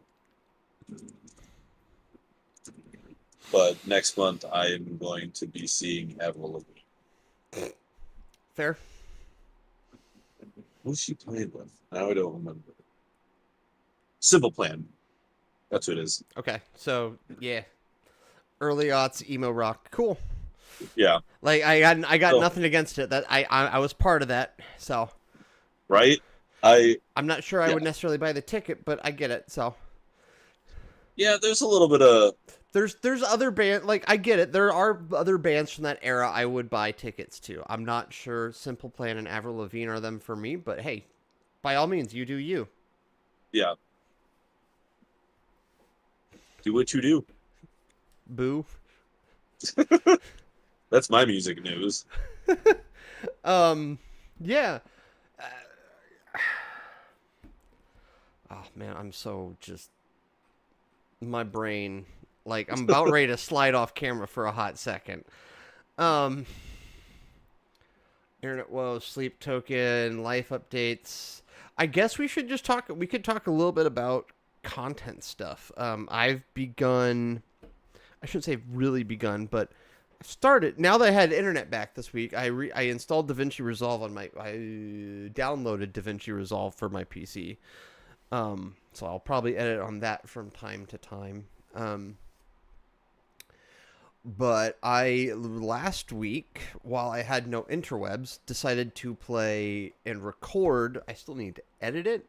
but next month I am going to be seeing Avril Lavigne. Fair. Who's she playing with? Now I don't remember. Simple Plan. That's what it is. Okay. So yeah, early aughts emo rock. Cool. Yeah. Like I got So- nothing against it. That I was part of that. So Right? I'm not sure I Yeah. would necessarily buy the ticket, but I get it. So Yeah, there's a little bit of there's other band like I get it. There are other bands from that era I would buy tickets to. I'm not sure Simple Plan and Avril Lavigne are them for me, but hey, by all means, you do you. yeah. Do what you do. Boo. That's my music news. Yeah. Oh man, I'm so just my brain like I'm about ready to slide off camera for a hot second. Internet woes, sleep token, life updates. I guess we could talk a little bit about content stuff. I've begun I shouldn't say really begun, but I've started now that I had internet back this week. I installed DaVinci Resolve I downloaded DaVinci Resolve for my PC. So I'll probably edit on that from time to time. But I last week, while I had no interwebs, decided to play and record. I still need to edit it.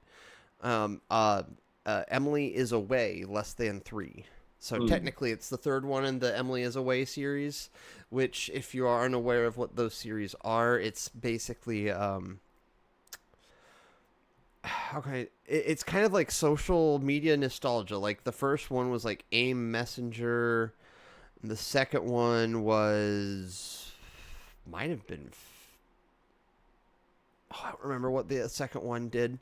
Emily is Away, Less Than 3. So technically, it's the third one in the Emily is Away series. Which, if you are unaware of what those series are, it's basically okay, it's kind of like social media nostalgia. Like the first one was like AIM Messenger. The second one might have been. I don't remember what the second one did.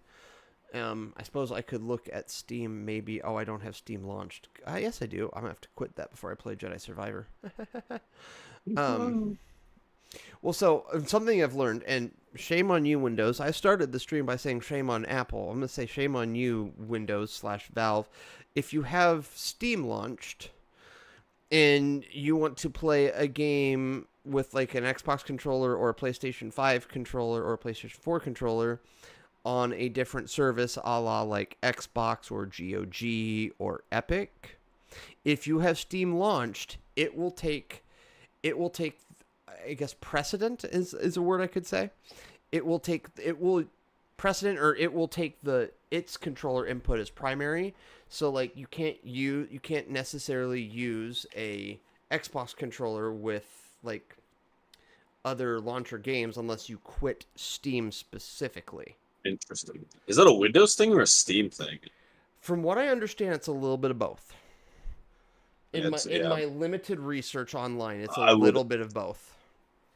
I suppose I could look at Steam. Maybe. Oh, I don't have Steam launched. Yes, I do. I'm gonna have to quit that before I play Jedi Survivor. Well, so something I've learned, and shame on you, Windows. I started the stream by saying shame on Apple. I'm gonna say shame on you, Windows/Valve. If you have Steam launched and you want to play a game with like an Xbox controller or a PlayStation 5 controller or a PlayStation 4 controller on a different service, a la like Xbox or GOG or Epic, if you have Steam launched, it will take I guess precedent is a word I could say. It will take its controller input as primary. So like you can't necessarily use a Xbox controller with like other launcher games unless you quit Steam specifically. Interesting. Is that a Windows thing or a Steam thing? From what I understand, it's a little bit of both. In Yeah, my limited research online, it's a I would little bit of both.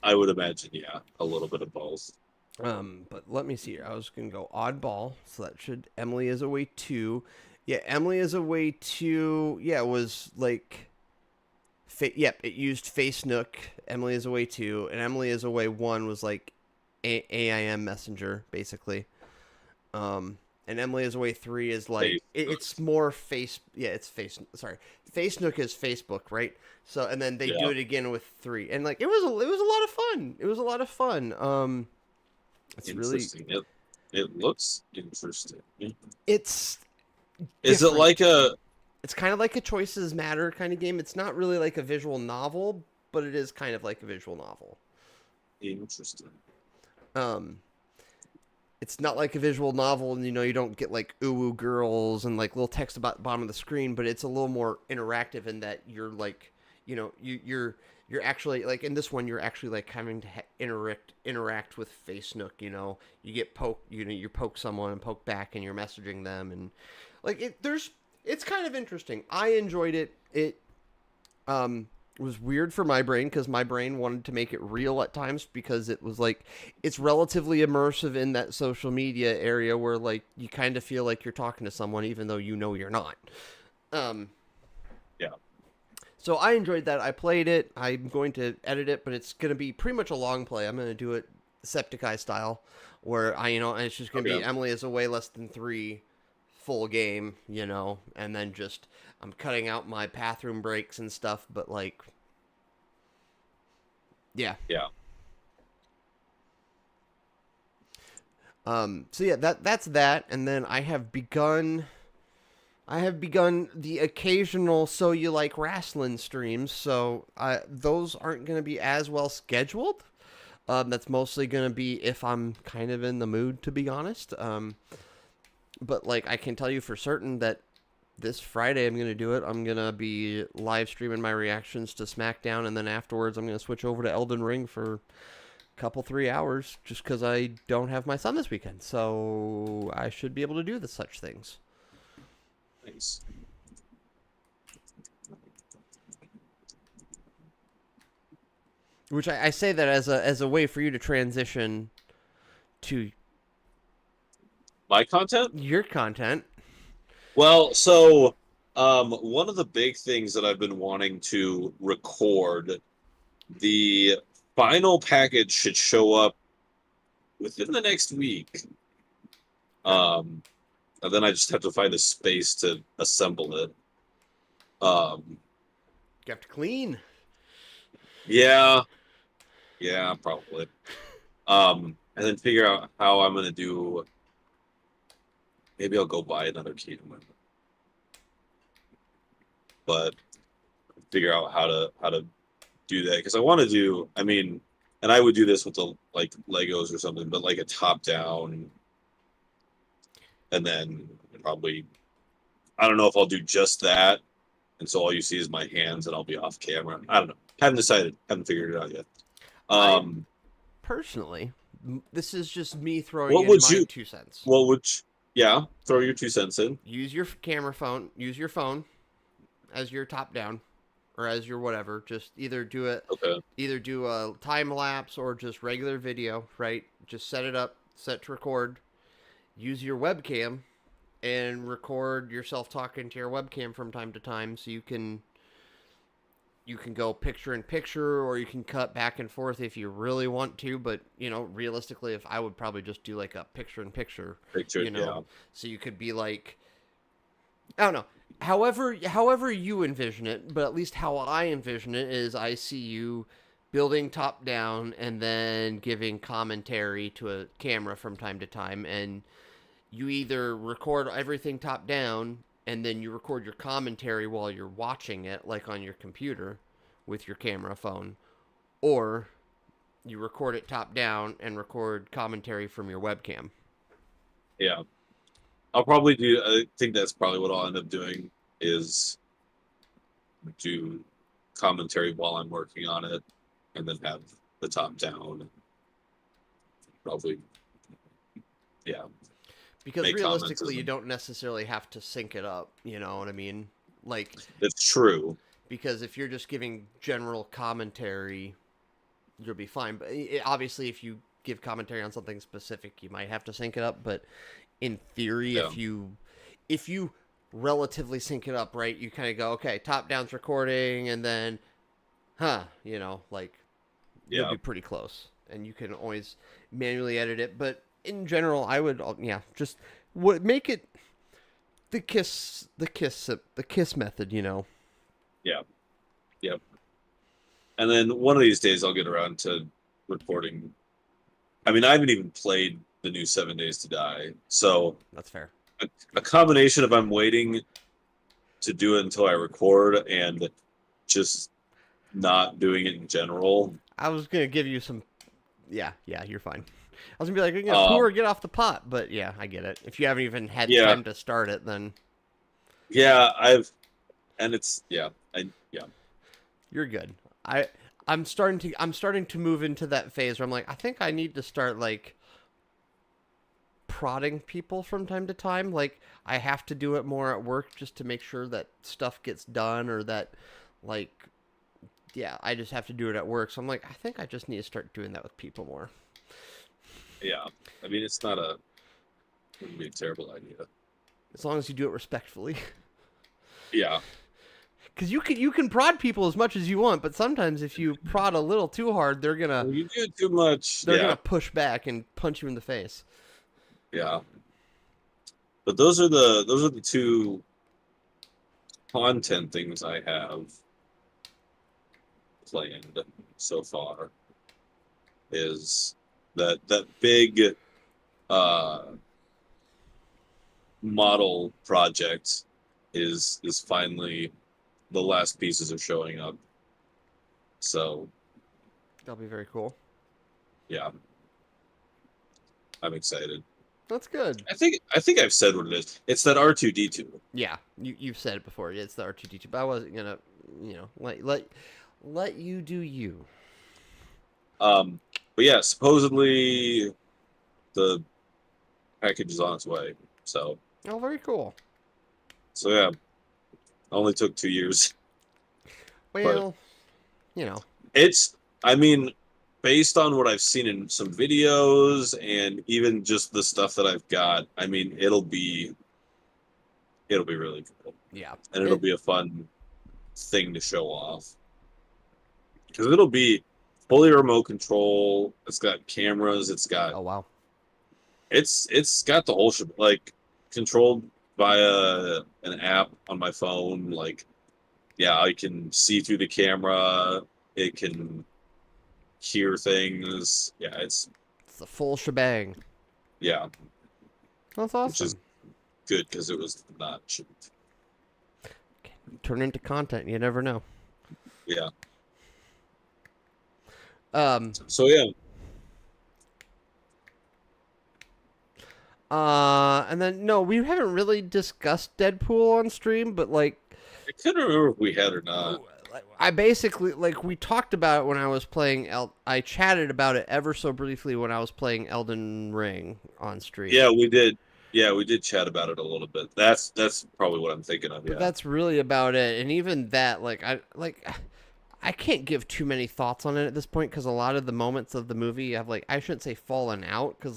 I would imagine, yeah, a little bit of both. But let me see here. I was gonna go oddball, so that should Emily is Away 2. Yeah, Emily is Away 2. Yeah, it was like, yep, it used Face Nook. Emily is Away 2, and Emily is Away 1 was like AIM Messenger basically. And Emily is Away 3 is like it's more face. Yeah, it's face. Sorry, Face Nook is Facebook, right? So and then they do it again with 3, and like it was a lot of fun. It was a lot of fun. It's really Interesting. It looks interesting. it's Is it different. like a It's kind of like a choices matter kind of game. It's not really like a visual novel, but it is kind of like a visual novel. interesting? Um, it's not like a visual novel, and you don't get like ooh girls and like little text about the bottom of the screen, but it's a little more interactive in that you're like, you're actually like in this one you're actually like having to interact with Face Nook. You get poke, you poke someone and poke back, and you're messaging them, and like it's kind of interesting. I enjoyed it. It was weird for my brain because my brain wanted to make it real at times because it was like it's relatively immersive in that social media area where like you kind of feel like you're talking to someone even though you're not. Yeah. So I enjoyed that. I played it. I'm going to edit it, but it's going to be pretty much a long play. I'm going to do it Septiceye style, where and it's just going to be Emily is Away less than 3 full game, and then just I'm cutting out my bathroom breaks and stuff, but like, yeah. Yeah. So yeah, that's that, and then I have begun the occasional So You Like Wrestling streams, so those aren't going to be as well scheduled. That's mostly going to be if I'm kind of in the mood, to be honest. But like I can tell you for certain that this Friday I'm going to do it. I'm going to be live streaming my reactions to SmackDown, and then afterwards I'm going to switch over to Elden Ring for a couple 3 hours just because I don't have my son this weekend. So I should be able to do such things. Nice. Which I say that as a way for you to transition to My content? your content. Well, so one of the big things that I've been wanting to record, the final package should show up within the next week. And then I just have to find a space to assemble it. You have to clean. Yeah, probably. And then figure out how I'm gonna do. Maybe I'll go buy another keyboard, but figure out how to do that because I want to do. I mean, and I would do this with the like Legos or something, but like a top down, and then probably I don't know if I'll do just that, and so all you see is my hands, and I'll be off camera. I don't know. Haven't decided. Haven't figured it out yet. Personally, this is just me throwing What in would my you- 2 cents. What would yeah? Throw your 2 cents in. Use your camera phone. Use your phone as your top down, or as your whatever. Just either do a time lapse or just regular video. Right. Just set it up. Set to record. Use your webcam, and record yourself talking to your webcam from time to time, so you can go picture in picture, or you can cut back and forth if you really want to. But realistically, if I would probably just do like a picture in picture. Yeah. So you could be like, I don't know. However you envision it, but at least how I envision it is I see you building top down and then giving commentary to a camera from time to time, and you either record everything top down and then you record your commentary while you're watching it, like on your computer with your camera phone, or you record it top down and record commentary from your webcam. Yeah. I'll probably do. I think that's probably what I'll end up doing is do commentary while I'm working on it, and then have the top down. Probably, yeah. Because Make comments realistically, as you a- don't necessarily have to sync it up. You know what I mean? Like, It's true. because if you're just giving general commentary, you'll be fine. But obviously, if you give commentary on something specific, you might have to sync it up. But in theory, Yeah. if you relatively sync it up, right, you kind of go, okay, top down's recording, and then, you know, like you'll Yeah. be pretty close, and you can always manually edit it. But in general, I would, just make it the kiss method, you know. Yeah. Yep. And then one of these days I'll get around to recording. I mean, I haven't even played the new 7 Days to Die. So That's fair. a combination of I'm waiting to do it until I record and just not doing it in general. I was gonna give you some. Yeah, you're fine. I was gonna be like, poo or get off the pot, but yeah, I get it. If you haven't even had Yeah. time to start it, then Yeah, yeah. you're good. I'm starting to move into that phase where I'm like, I think I need to start like prodding people from time to time. Like I have to do it more at work just to make sure that stuff gets done, or that like, yeah, I just have to do it at work. So I'm like, I think I just need to start doing that with people more. Yeah. I mean, wouldn't be a terrible idea. As long as you do it respectfully. Yeah. Because you can prod people as much as you want, but sometimes if you prod a little too hard, they're When gonna you do too much, gonna push back and punch you in the face. yeah. But those are the two content things I have planned so far. Is that big model project is finally the last pieces are showing up. So That'll be very cool. yeah, I'm excited. That's good. I think I've said what it is. It's that R2D2. Yeah, you've said it before. It's the R2D2, but I wasn't gonna, let you do you. But yeah, supposedly the package is on its way. So Oh, very cool. yeah, only took 2 years. Well, I mean, based on what I've seen in some videos and even just the stuff that I've got, I mean, it'll be really cool. yeah, And it'll be a fun thing to show off. Because it'll be fully remote control. It's got cameras. It's got Oh wow. it's got the whole like controlled via an app on my phone. Like, yeah, I can see through the camera. It can hear things. Yeah, It's the full shebang. yeah, That's awesome. which is good because it was not cheap. Turn into content. You never know. Yeah. So yeah. And then no, we haven't really discussed Deadpool on stream, but like, I couldn't remember if we had or not. I basically we talked about it when I was playing. I chatted about it ever so briefly when I was playing Elden Ring on stream. Yeah, we did. Yeah, we did chat about it a little bit. That's probably what I'm thinking of. But Yeah. that's really about it. And even that, I can't give too many thoughts on it at this point because a lot of the moments of the movie have I shouldn't say fallen out because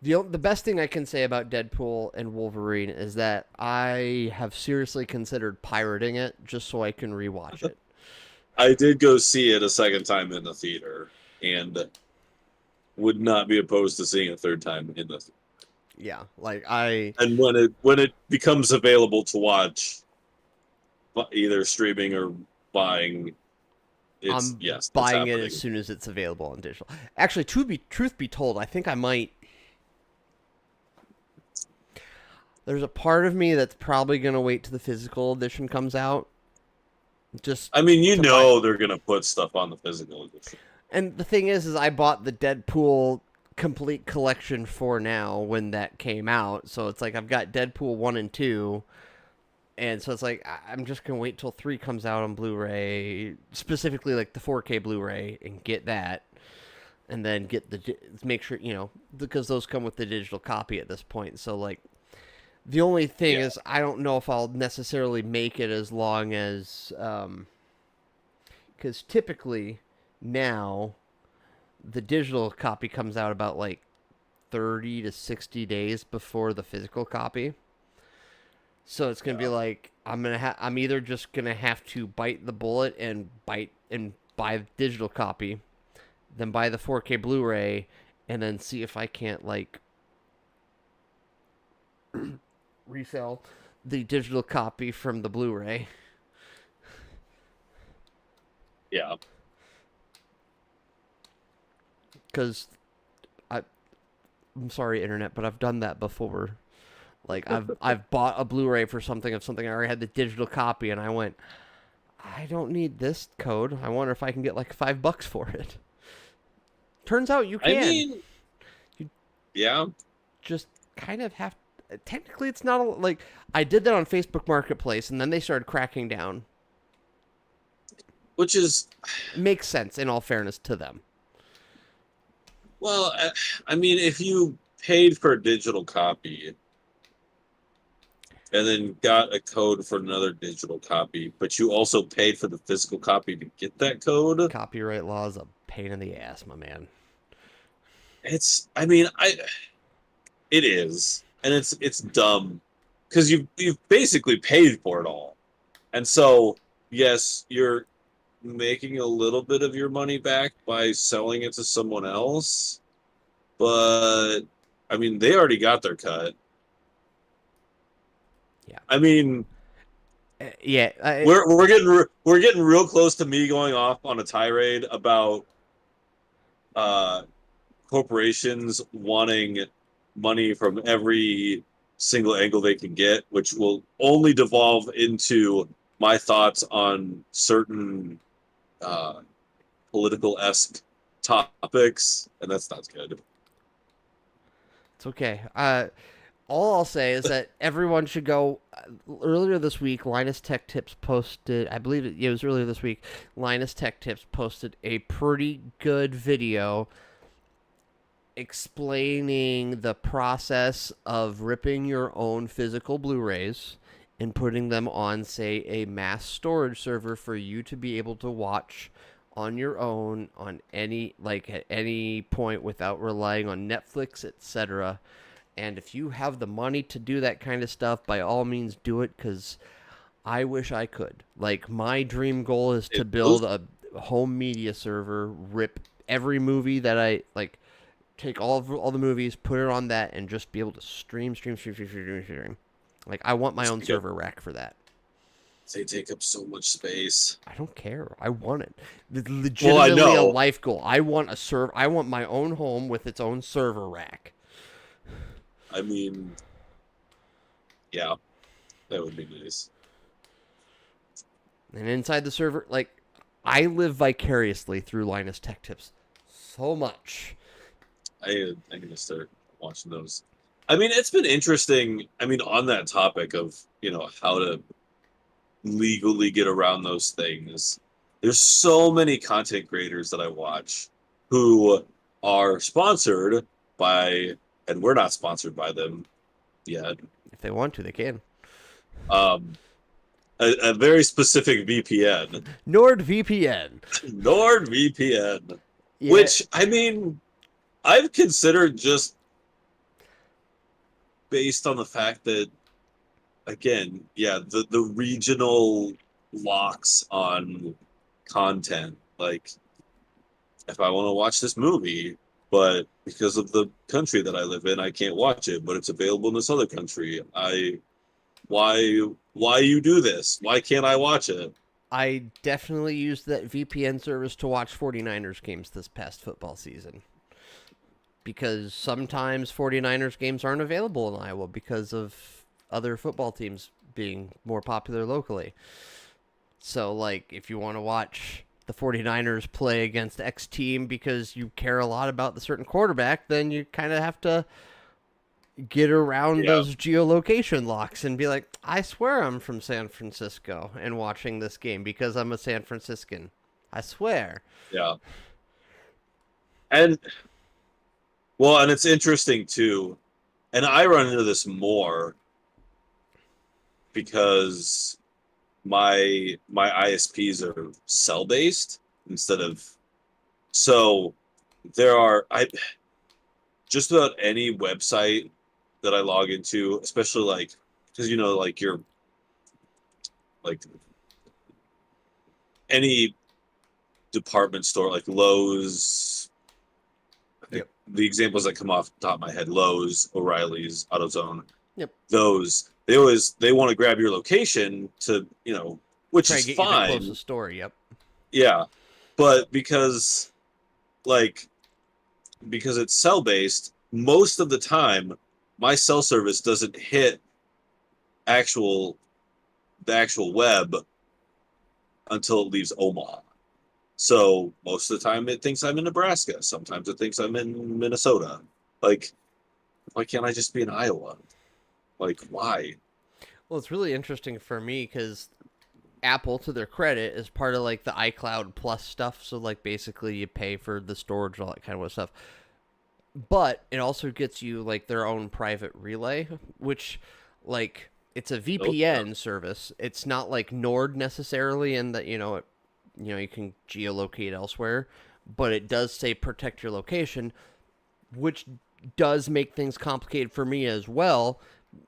the best thing I can say about Deadpool and Wolverine is that I have seriously considered pirating it just so I can rewatch it. I did go see it a second time in the theater and would not be opposed to seeing a third time in the theater. Yeah, And when it becomes available to watch, either streaming or buying, I'm it's buying it happening. as soon as it's available on digital. Actually, truth be told, I think I might. There's a part of me that's probably gonna wait till the physical edition comes out, Just I mean, you to know they're gonna put stuff on the physical edition. And the thing is I bought the Deadpool complete collection for now when that came out. So it's like I've got Deadpool 1 and 2. And so it's like I'm just going to wait till 3 comes out on Blu-ray, specifically like the 4K Blu-ray, and get that. And then get make sure, because those come with the digital copy at this point. So like the only thing is I don't know if I'll necessarily make it as long as, because typically now the digital copy comes out about like 30 to 60 days before the physical copy. So it's going to be like I'm either just going to have to bite the bullet and buy the digital copy, then buy the 4K Blu-ray, and then see if I can't like resell the digital copy from the Blu-ray. Yeah. Because I'm sorry, internet, but I've done that before. Like I've bought a Blu-ray for something I already had the digital copy, and I went, I don't need this code. I wonder if I can get like $5 for it. Turns out you can. I mean, yeah. Just kind of have. Technically, it's not like I did that on Facebook Marketplace, and then they started cracking down. Which is makes sense in all fairness to them. Well, I mean, if you paid for a digital copy and then got a code for another digital copy, but you also paid for the physical copy to get that code. Copyright law is a pain in the ass, my man. It is, and it's dumb because you've basically paid for it all, and so yes, you're making a little bit of your money back by selling it to someone else, but I mean they already got their cut. Yeah, I mean, yeah, we're getting real close to me going off on a tirade about corporations wanting money from every single angle they can get, which will only devolve into my thoughts on certain political-esque topics, and that's not good. It's okay. All I'll say is that everyone should go. Earlier this week, Linus Tech Tips posted, I believe it was earlier this week, Linus Tech Tips posted a pretty good video explaining the process of ripping your own physical Blu-rays and putting them on, say, a mass storage server for you to be able to watch on your own on at any point without relying on Netflix, etc. And if you have the money to do that kind of stuff, by all means do it, because I wish I could. Like, my dream goal is to build a home media server, rip every movie that I like, take all the movies, put it on that, and just be able to stream. Like, I want my own server rack for that. They take up so much space. I don't care. I want it. Legitimately a life goal. I want my own home with its own server rack. I mean, yeah, that would be nice. And inside the server, like, I live vicariously through Linus Tech Tips so much. I'm gonna start watching those. I mean, it's been interesting. I mean, on that topic of how to legally get around those things, there's so many content creators that I watch who are sponsored by, and we're not sponsored by them yet. If they want to, they can. A very specific VPN. NordVPN. NordVPN. Yeah. Which, I mean, I've considered just based on the fact that, again, yeah, the regional locks on content. Like, if I want to watch this movie, but because of the country that I live in, I can't watch it, but it's available in this other country. Why you do this? Why can't I watch it? I definitely used that VPN service to watch 49ers games this past football season. Because sometimes 49ers games aren't available in Iowa because of other football teams being more popular locally. So, like, if you want to watch the 49ers play against X team because you care a lot about the certain quarterback, then you kind of have to get around those geolocation locks and be like, I swear I'm from San Francisco and watching this game because I'm a San Franciscan. I swear. Yeah. And well, and it's interesting too. And I run into this more because my ISPs are cell based instead of so there are I just about any website that I log into, especially like because like you're like any department store like Lowe's. Yep. The examples that come off the top of my head: Lowe's, O'Reilly's, AutoZone. Yep. Those they want to grab your location to which Try is to get you the fine. closest store. Yep. Yeah, but because it's cell based, most of the time my cell service doesn't hit the actual web until it leaves Omaha. So most of the time it thinks I'm in Nebraska. Sometimes it thinks I'm in Minnesota. Like, why can't I just be in Iowa? Like, why? Well, it's really interesting for me because Apple, to their credit, is part of like the iCloud Plus stuff. So like basically you pay for the storage and all that kind of stuff. But it also gets you like their own private relay, which like it's a VPN service. It's not like Nord necessarily, in that you can geolocate elsewhere, but it does say protect your location, which does make things complicated for me as well,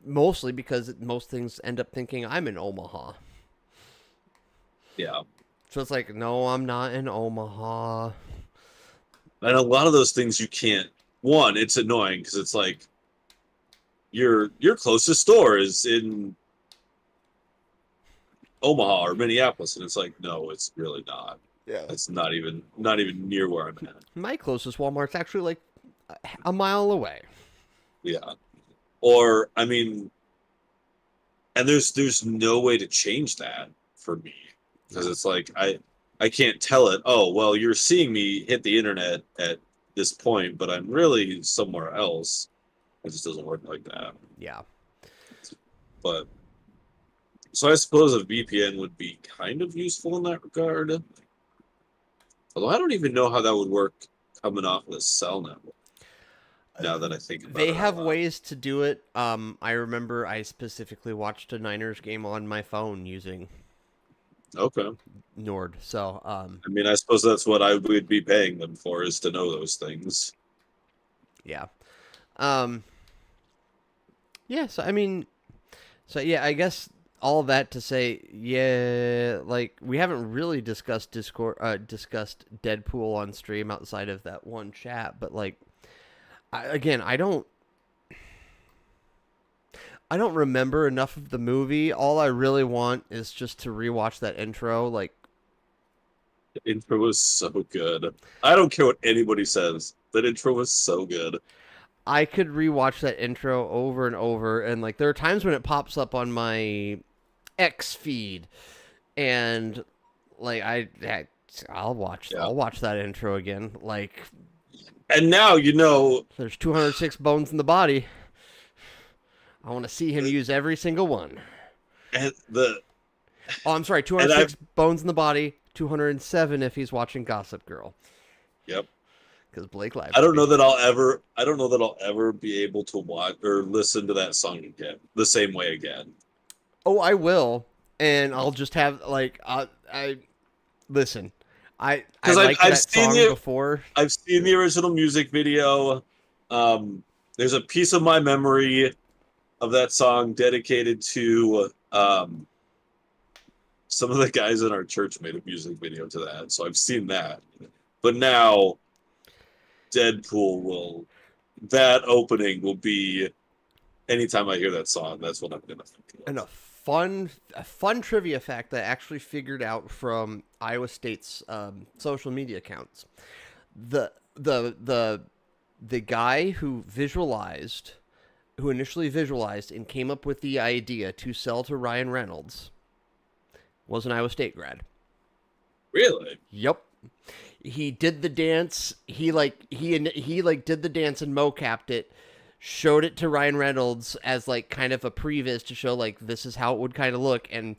mostly because most things end up thinking I'm in Omaha. Yeah. So it's like, no, I'm not in Omaha. And a lot of those things you can't. One, it's annoying because it's like your closest store is in Omaha or Minneapolis, and it's like, no, it's really not. Yeah. It's not even near where I'm at. My closest Walmart's actually like a mile away. Yeah. Or I mean, and there's no way to change that for me because it's like I can't tell it. Oh well, you're seeing me hit the internet at this point, but I'm really somewhere else. It just doesn't work like that. Yeah. But so I suppose a VPN would be kind of useful in that regard. Although I don't even know how that would work coming off of the cell network. Now that I think about it, They have ways to do it. I remember I specifically watched a Niners game on my phone using Okay. Nord. So, I mean, I suppose that's what I would be paying them for, is to know those things. yeah. Yeah, so I mean, I guess all that to say, yeah, like we haven't really discussed discussed Deadpool on stream outside of that one chat, but like, I don't remember enough of the movie. All I really want is just to rewatch that intro. Like, The intro was so good. I don't care what anybody says. That intro was so good. I could rewatch that intro over and over, and like there are times when it pops up on my X feed, and like I'll watch that intro again. Like, and now there's 206 bones in the body. I want to see him use every single one. And I'm sorry, 206 bones in the body, 207 if he's watching Gossip Girl. Yep. Because Blake Lively. I don't know that I'll ever be able to watch or listen to that song again the same way again. Oh, I will, and I'll just have like I listen. I liked that song before. I've seen the original music video. There's a piece of my memory of that song dedicated to some of the guys in our church made a music video to that, so I've seen that. But now that opening will be, anytime I hear that song, that's what I'm gonna think of. And a fun trivia fact that I actually figured out from Iowa State's social media accounts. The guy who initially visualized and came up with the idea to sell to Ryan Reynolds was an Iowa State grad. Really? Yep. He did the dance. He did the dance and mocapped it, showed it to Ryan Reynolds as like kind of a previs to show like this is how it would kind of look, and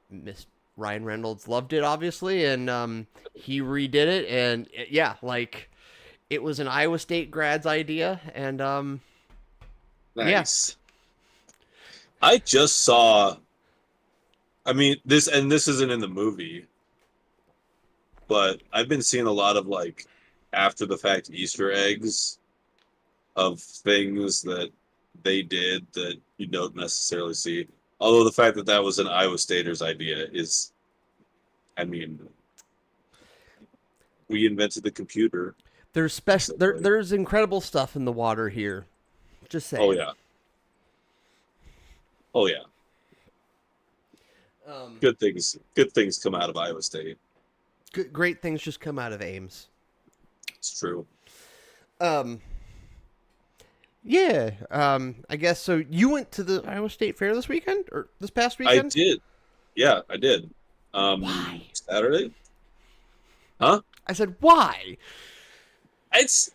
Miss Ryan Reynolds loved it obviously, and he redid it, and yeah, like it was an Iowa State grad's idea, and Nice. I just saw. I mean, this isn't in the movie, but I've been seeing a lot of like after the fact Easter eggs of things that they did that you don't necessarily see. Although the fact that that was an Iowa Stater's idea is, I mean, we invented the computer. there's special there's incredible stuff in the water here. Just saying. Oh yeah. Oh yeah. Good things come out of Iowa State. Great things just come out of Ames. It's true. Yeah. I guess so. You went to the Iowa State Fair this weekend or this past I weekend? did. Yeah, I did. Why? Saturday? Huh? I said, why? It's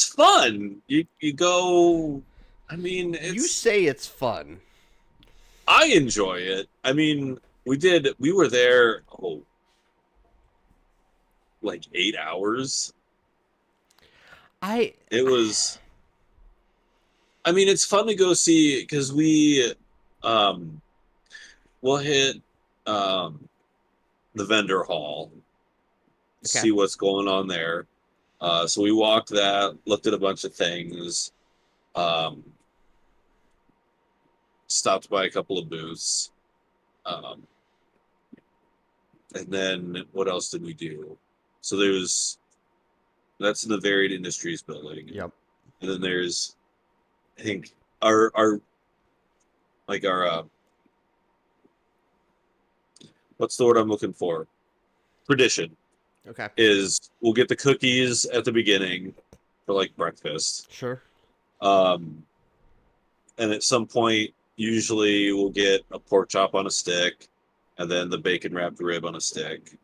fun. You go. I mean, You say it's fun. I enjoy it. I mean, we were there like 8 hours. It was. I mean, it's fun to go see because we'll hit the vendor hall, see what's going on there. So we walked that, looked at a bunch of things, stopped by a couple of booths, and then what else did we do? So that's in the Varied Industries building. Yep. And then there's, I think our what's the word I'm looking for? Tradition Okay. is we'll get the cookies at the beginning for like breakfast. Sure. And at some point, usually we'll get a pork chop on a stick, and then the bacon wrapped rib on a stick.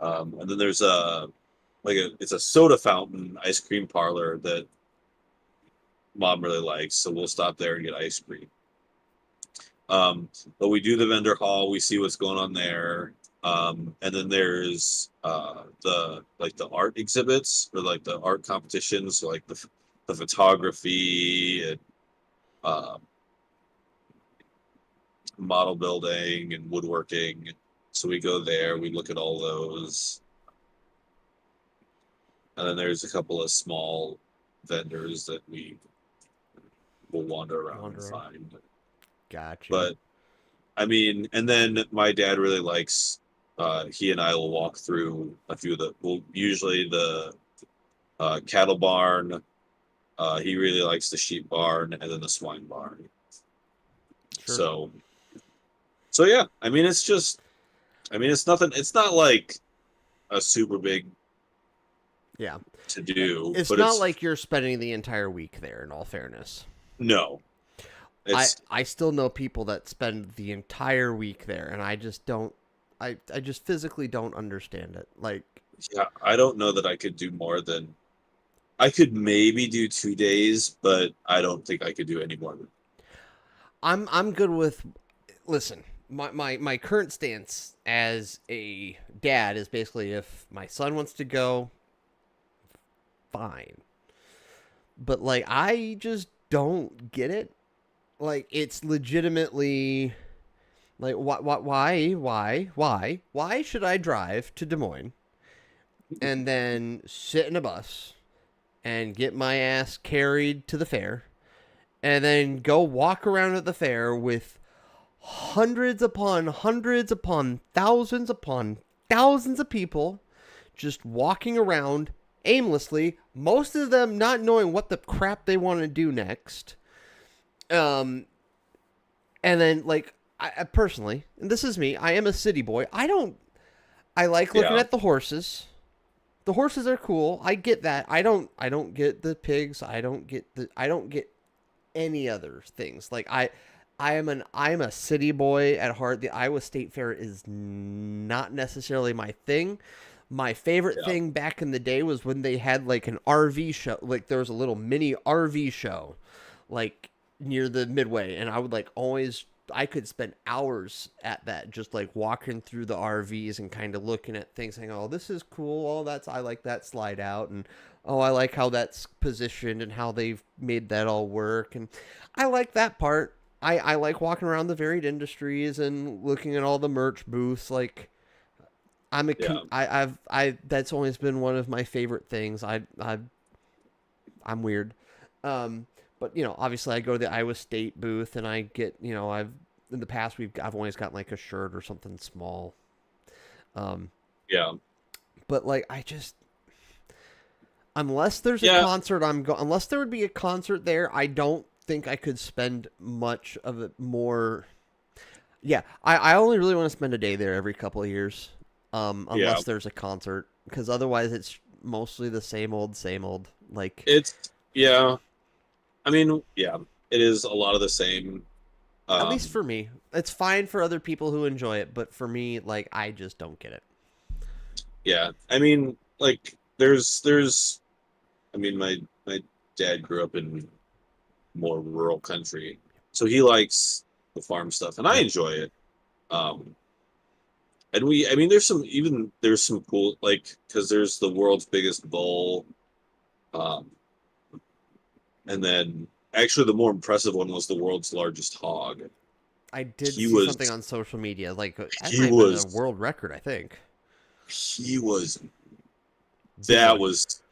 And then there's it's a soda fountain ice cream parlor that Mom really likes, so we'll stop there and get ice cream. But we do the vendor hall, we see what's going on there. And then there's the art exhibits or like the art competitions, so like the photography and model building and woodworking. So we go there, we look at all those. And then there's a couple of small vendors that we will wander around and find. Gotcha. But I mean, and then my dad really likes, he and I will walk through a few of usually the cattle barn. He really likes the sheep barn and then the swine barn. Sure. So yeah, I mean, it's nothing, it's not like a super big to do. It's not like you're spending the entire week there, in all fairness. No. I still know people that spend the entire week there, and I just don't. I just physically don't understand it. Like, yeah, I don't know that I could do more than. I could maybe do 2 days, but I don't think I could do any more. I'm good with. Listen, my current stance as a dad is basically if my son wants to go, fine. But like, I just don't get it. Like, it's legitimately like, why should I drive to Des Moines and then sit in a bus and get my ass carried to the fair and then go walk around at the fair with hundreds upon thousands of people just walking around aimlessly, most of them not knowing what the crap they want to do next. And then, like, I personally, and this is me, I am a city boy. I like looking at the horses. The horses are cool. I get that. I don't get the pigs. I don't get any other things. Like, I'm a city boy at heart. The Iowa State Fair is not necessarily my thing. My favorite Yeah. thing back in the day was when they had like an RV show. Like there was a little mini RV show, like near the Midway, and I would like always. I could spend hours at that, just like walking through the RVs and kind of looking at things, saying, "Oh, this is cool. Oh, that's I like that slide out," and oh, I like how that's positioned and how they've made that all work, and I like that part. I like walking around the varied industries and looking at all the merch booths. Like Yeah. I that's always been one of my favorite things. I'm weird. Um, but you know, obviously I go to the Iowa State booth and I get, you know, I've in the past I've always gotten like a shirt or something small. Um, Yeah. but like I just unless there's a Yeah. concert unless there would be a concert there, I don't think I could spend much of it more. Yeah, I only really want to spend a day there every couple of years, Yeah. unless there's a concert, because otherwise it's mostly the same old, same old. Like, It's yeah. I mean, yeah, it is a lot of the same. at least Um, for me, it's fine for other people who enjoy it, but for me, like, I just don't get it. yeah. I mean, like there's I mean my dad grew up in more rural country. So he likes the farm stuff and I Yep. enjoy it. Um and I mean there's some cool like because there's the world's biggest bull. Um and then actually the more impressive one was the world's largest hog. I did He see something was on social media, like that he might have been a was world record. I think he was big that boy. was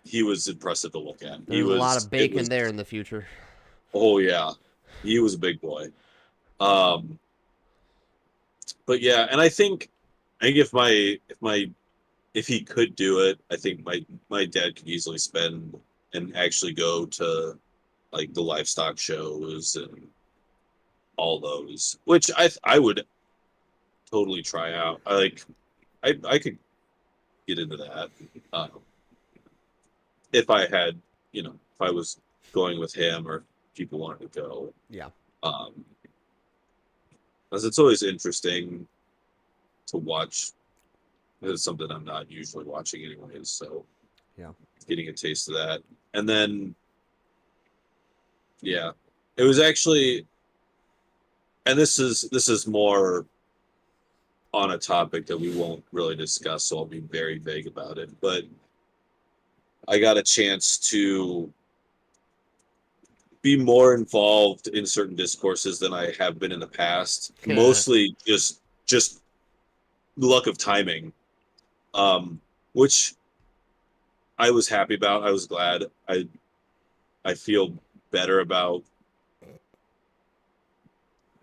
he was impressive to look at. He There's a lot was of it bacon was there in the future. oh yeah. He was a big boy. Um but yeah, and I think if he could do it, I think my dad could easily spend and actually go to like the livestock shows and all those, which I would totally try out. I could get into that uh, if I had if I was going with him or people wanted to go. Yeah, Um, because it's always interesting to watch. It's something I'm not usually watching anyways, so yeah. getting a taste of that. And then yeah, it was actually, and this is more on a topic that we won't really discuss, so I'll be very vague about it. But I got a chance to be more involved in certain discourses than I have been in the past. Mostly just luck of timing, which I was happy about. I was glad. I feel better about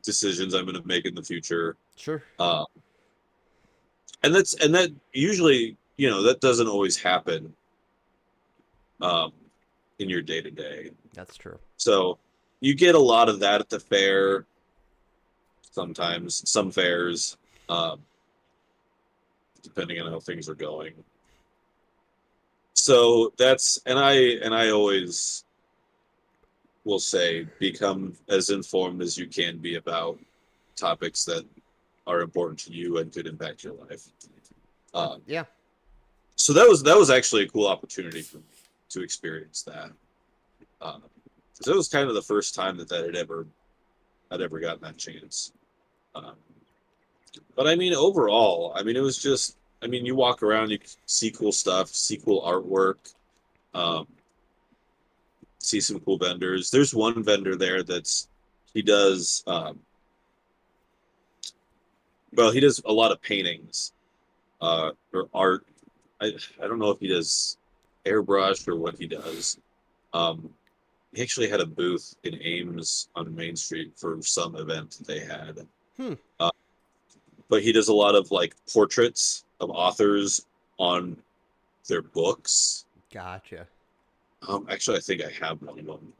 decisions I'm going to make in the future. Sure. Uh, and that usually, that doesn't always happen um, in your day to day. That's true. So you get a lot of that at the fair. Sometimes some fairs, um, depending on how things are going. So and I always will say become as informed as you can be about topics that are important to you and could impact your life. Yeah. So that was actually a cool opportunity for me to experience that. Because it was kind of the first time that I'd ever gotten that chance. Um, but I mean, overall, I mean, it was just, I mean, you walk around, you see cool stuff, see cool artwork, um, see some cool vendors. There's one vendor there he does, well, he does a lot of paintings, or art. I don't know if he does airbrush or what he does. Um, he actually had a booth in Ames on Main Street for some event that they had. Hmm. But he does a lot of like portraits of authors on their books. Gotcha. Actually, I think I have one of them.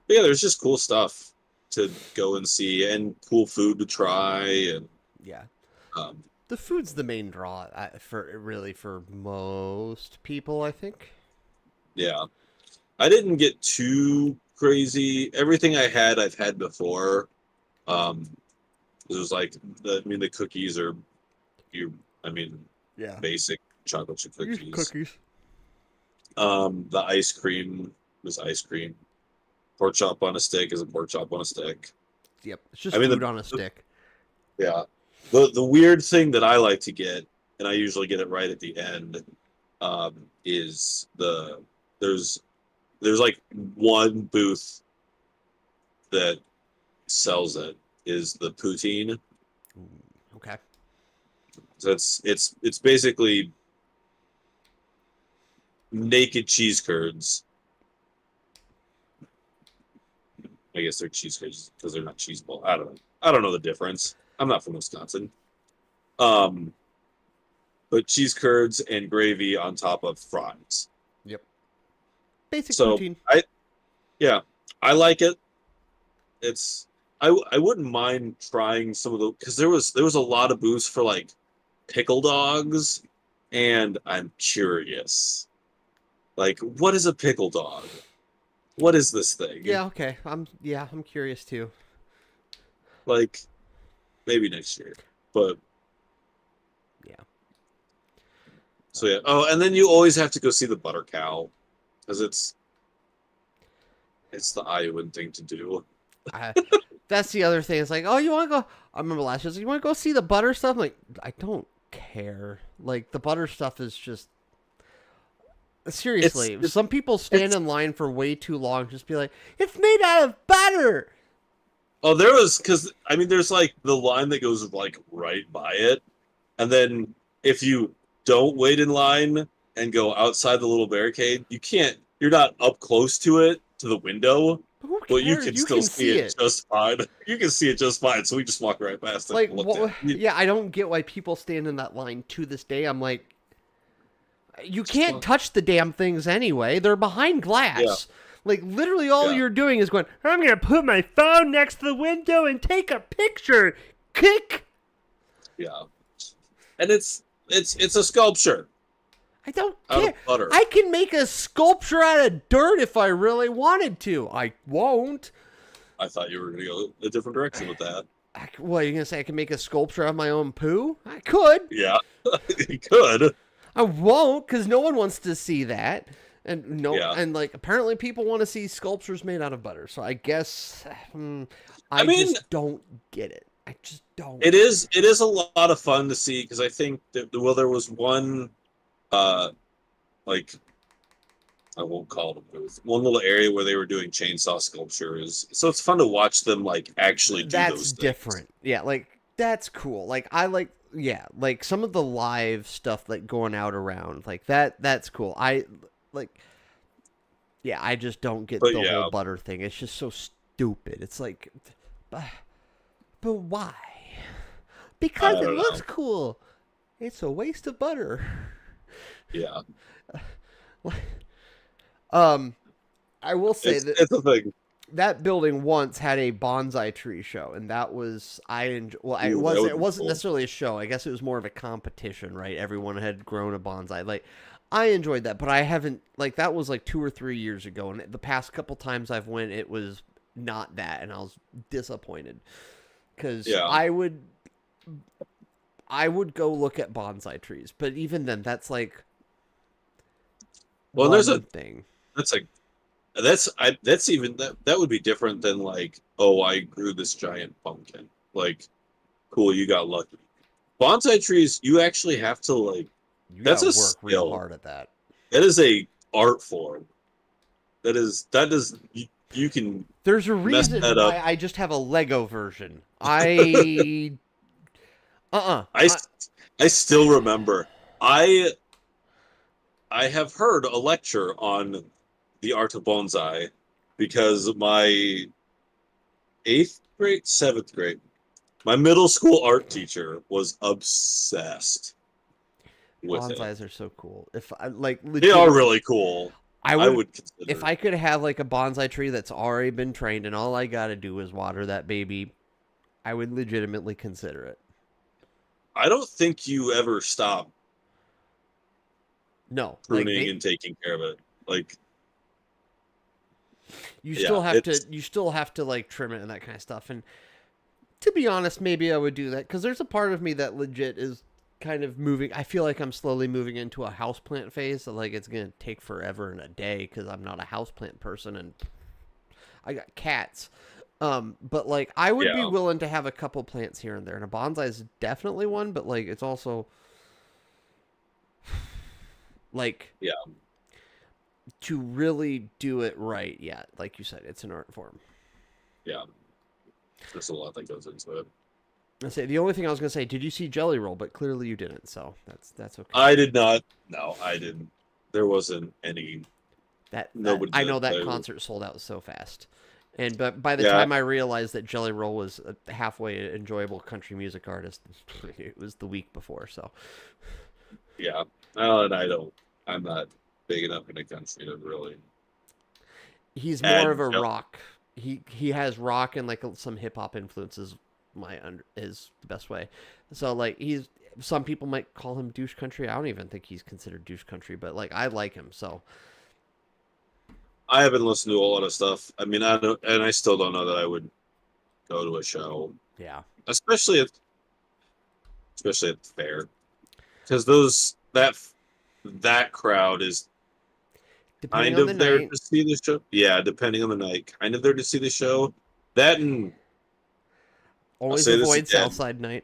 But yeah, there's just cool stuff to go and see, and cool food to try, and Yeah. um, The food's the main draw for most people, I think. yeah. I didn't get too crazy. Everything I've had before. It was like the cookies are I mean Yeah. basic chocolate chip cookies. Cookies. The ice cream was ice cream. Pork chop on a stick is a pork chop on a stick. Yep. It's just I mean food on a stick. yeah. The weird thing that I like to get, and I usually get it right at the end, is there's like one booth that sells it is the poutine. Ooh, okay. So it's basically naked cheese curds. I guess they're cheese curds because they're not cheese ball. I don't know. I don't know the difference. I'm not from Wisconsin. Um, but cheese curds and gravy on top of fries. Yep. Basic So poutine. yeah, I like it. It's I wouldn't mind trying some of the because there was a lot of booths for like pickle dogs, and I'm curious. Like, what is a pickle dog? What is this thing? Yeah. Okay. I'm curious too. Like, maybe next year, but Yeah. so yeah. Oh, and then you always have to go see the butter cow because it's the Iowan thing to do. That's the other thing. It's like, oh, you want to go? I remember last year. You want to go see the butter stuff? I'm like, I don't care. Like the butter stuff is just seriously. Some people stand in line for way too long. Just be like, it's made out of butter. Oh, there was because I mean, there's like the line that goes like right by it, and then if you don't wait in line and go outside the little barricade, you can't. You're not up close to it to the window, Who but you cares? can You still can see it just fine. You can see it just fine. So we just walk right past it. Like, And looked at it. yeah, I don't get why people stand in that line to this day. I'm like, you can't touch the damn things anyway. They're behind glass. Yeah. Like, literally all Yeah. you're doing is going, I'm going to put my phone next to the window and take a picture. Kick. Yeah, and it's a sculpture I don't out care. of butter. I can make a sculpture out of dirt if I really wanted to. I won't. I thought you were going to go a different direction with that. What, are you going to say I can make a sculpture out of my own poo? I could. Yeah, you could. I won't, because no one wants to see that. And Yeah. and like apparently people want to see sculptures made out of butter. So I guess I mean- just don't get it. I just don't. It is a lot of fun to see because I think that there was one like I won't call it a booth, one little area where they were doing chainsaw sculptures. So it's fun to watch them like actually do That's those things. different. Yeah, like that's cool. Like I like like some of the live stuff like going out around like that's cool. I I just don't get But the yeah. whole butter thing. It's just so stupid. It's like but why? Because I it don't looks know. cool. It's a waste of butter. Yeah, I will say it's a thing. that building once had a bonsai tree show, and that was Ooh, that would it be wasn't cool. necessarily a show. I guess it was more of a competition, right? Everyone had grown a bonsai. Like I enjoyed that, but I haven't like that was like 2 or 3 years ago, and the past couple times I've went, it was not that, and I was disappointed because Yeah. I would go look at bonsai trees, but even then, that's like Well, there's one a thing. that's like that's even that would be different than like, oh, I grew this giant pumpkin. Like, cool, you got lucky. Bonsai trees, you actually have to like You that's gotta a work real skill. hard at that. that is a art form. You can There's a mess reason that up. why I just have a Lego version. I I still remember I have heard a lecture on the art of bonsai because my 7th grade, my middle school art teacher was obsessed with it. bonsais are so cool. If I like, They legit, are really cool. I I would, would consider. if I could have like a bonsai tree that's already been trained and all I gotta do is water that baby, I would legitimately consider it. I don't think you ever stop No, like pruning and taking care of it. Like You Yeah, still have to it's- like trim it and that kind of stuff. And to be honest, maybe I would do that because there's a part of me that legit is kind of moving. I feel like I'm slowly moving into a houseplant phase. So like it's gonna take forever and a day because I'm not a houseplant person and I got cats. But like I would be Yeah. willing to have a couple plants here and there, and a bonsai is definitely one. But like it's also like Yeah. to really do it right. Yeah, like you said, it's an art form. Yeah. There's a lot that goes into it. I say the only thing I was gonna say, did you see Jelly Roll? But clearly you didn't, so that's okay. I did not. No, I didn't. There wasn't any. That Nobody I did know that play with- concert sold out so fast, and but by the Yeah. time I realized that Jelly Roll was a halfway enjoyable country music artist, it was the week before. So Yeah. And I'm not big enough in the country to really. he's And more of a Jel- rock. He has rock and like some hip hop influences. Is the best way. So like he's some people might call him douche country. I don't even think he's considered douche country, but like I like him. So I haven't listened to a lot of stuff. I mean, I don't, and I still don't know that I would go to a show, yeah, especially at the fair, because that crowd is depending kind on the of there night. to see the show. Yeah, depending on the night, kind of there to see the show. That and Always say this avoid again. Southside night.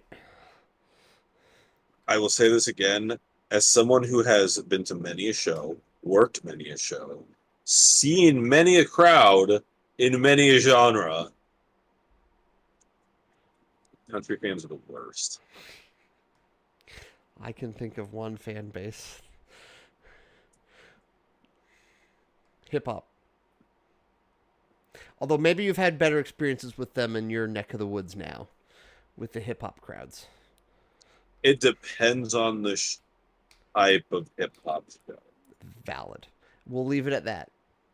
I will say this again, as someone who has been to many a show, worked many a show, seen many a crowd in many a genre. Country fans are the worst. I can think of one fan base. Hip hop. Although maybe you've had better experiences with them in your neck of the woods now, with the hip hop crowds. It depends on the type of hip hop show. Valid. We'll leave it at that,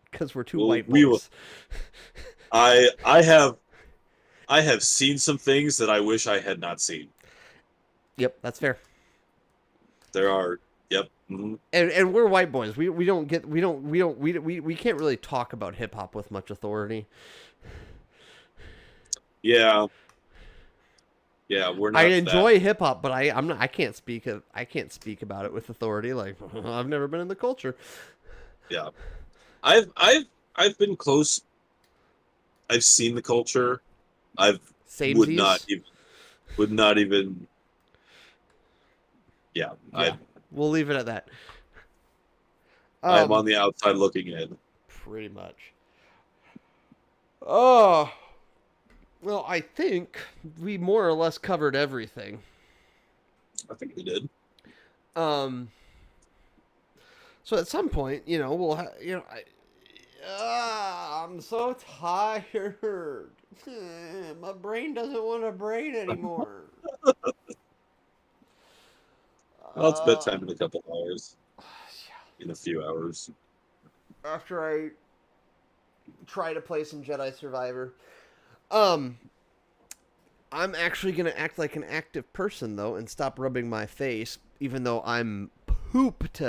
because we're two Well, white we boys. I have seen some things that I wish I had not seen. Yep, that's fair. There are, yep. Mhm. And we're white boys. We can't really talk about hip hop with much authority. Yeah. Yeah, we're not. I that- enjoy hip hop, but I can't speak about it with authority. Like I've never been in the culture. Yeah, I've been close. I've seen the culture. Same Would not even. Yeah, Yeah. We'll leave it at that. I'm on the outside looking in. Pretty much. Oh, well, I think we more or less covered everything. I think we did. So at some point, we'll I'm so tired. My brain doesn't want to brain anymore. Well, it's bedtime in a couple hours. In a few hours. After I try to play some Jedi Survivor. I'm actually going to act like an active person, though, and stop rubbing my face, even though I'm pooped.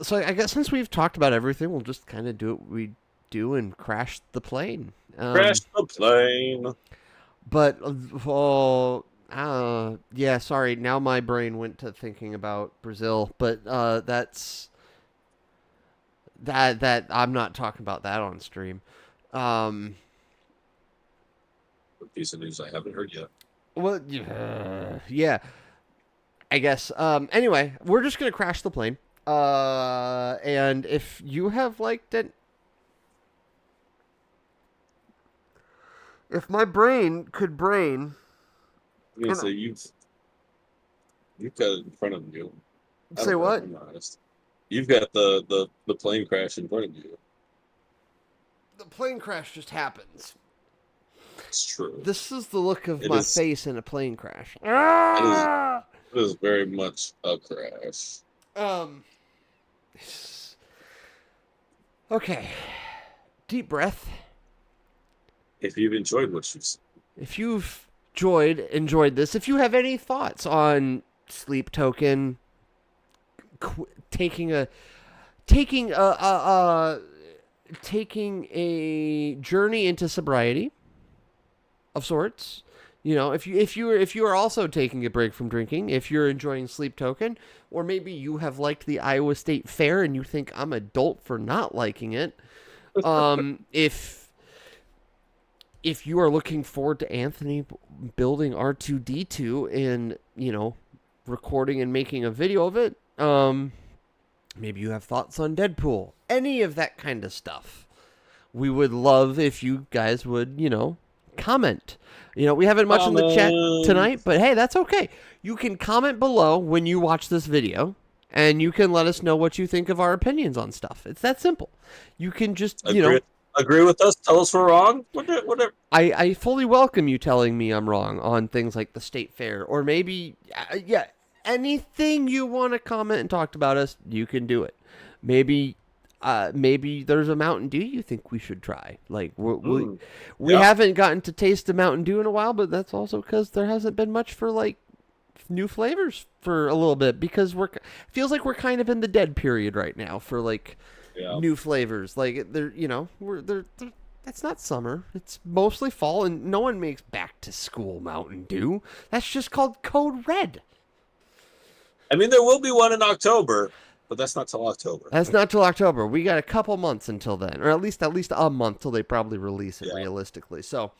So I guess since we've talked about everything, we'll just kind of do what we do and crash the plane. Crash the plane. But, yeah, sorry. Now my brain went to thinking about Brazil, but that's... That I'm not talking about that on stream. A piece of news I haven't heard yet. Well, yeah. I guess. Anyway, we're just gonna crash the plane. And if you have liked it, if my brain could brain, I mean, so you've got it in front of you. I say don't know, what? I'm honest. You've got the plane crash in front of you. The plane crash just happens. It's true. This is the look of It my is- face in a plane crash. It is very much a crash. Okay. Deep breath. If you've enjoyed what you've seen, If you've enjoyed this, if you have any thoughts on Sleep Token, taking taking taking a journey into sobriety of sorts. You know, if you are also taking a break from drinking, if you're enjoying Sleep Token, or maybe you have liked the Iowa State Fair and you think I'm adult for not liking it, if you are looking forward to Anthony building R2D2 and, you know, recording and making a video of it, maybe you have thoughts on Deadpool, any of that kind of stuff, we would love if you guys would, you know, comment. You know, we haven't much in the chat tonight, but hey, that's okay. You can comment below when you watch this video, and you can let us know what you think of our opinions on stuff. It's that simple. You can just, you know... Agree with us? Tell us we're wrong? Whatever. I fully welcome you telling me I'm wrong on things like the state fair, or maybe, yeah, anything you want to comment and talk about us, you can do it. Maybe there's a Mountain Dew you think we should try. Like, we haven't gotten to taste the Mountain Dew in a while, but that's also because there hasn't been much for, like, new flavors for a little bit, because feels like we're kind of in the dead period right now for, like, new flavors. Like, they're, you know, that's not summer. It's mostly fall, and no one makes back to school Mountain Dew. That's just called Code Red. I mean, there will be one in October, but that's not till October. That's not till October. We got a couple months until then, or at least a month till they probably release it realistically. So,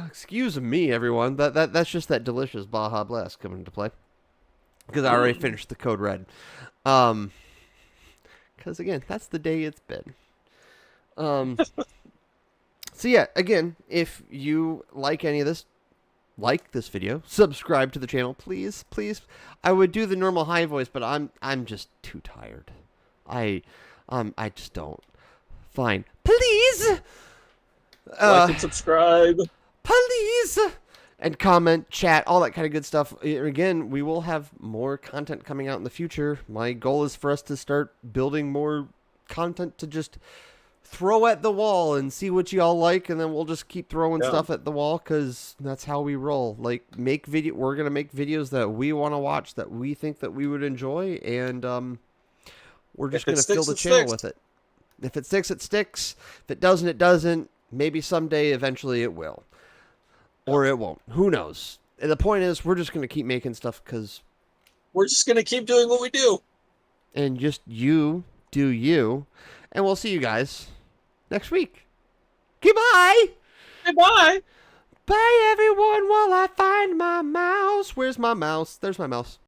excuse me, everyone. That's just that delicious Baja Blast coming into play. Because I already finished the Code Red. Because, again, that's the day it's been. So, yeah, again, if you like any of this, like this video, subscribe to the channel, please. Please. I would do the normal high voice, but I'm just too tired. I just don't. Fine. Please! Like and subscribe. Please! And comment, chat, all that kind of good stuff. Again, we will have more content coming out in the future. My goal is for us to start building more content to just throw at the wall and see what y'all like, and then we'll just keep throwing stuff at the wall, because that's how we roll. Like, we're going to make videos that we want to watch, that we think that we would enjoy, and we're just going to fill the channel with it. If it sticks, it sticks. If it doesn't, it doesn't. Maybe someday, eventually, it will. Or it won't. Who knows? And the point is, we're just going to keep making stuff, because... we're just going to keep doing what we do. And just you do you. And we'll see you guys next week. Goodbye! Goodbye! Bye, everyone, while I find my mouse. Where's my mouse? There's my mouse.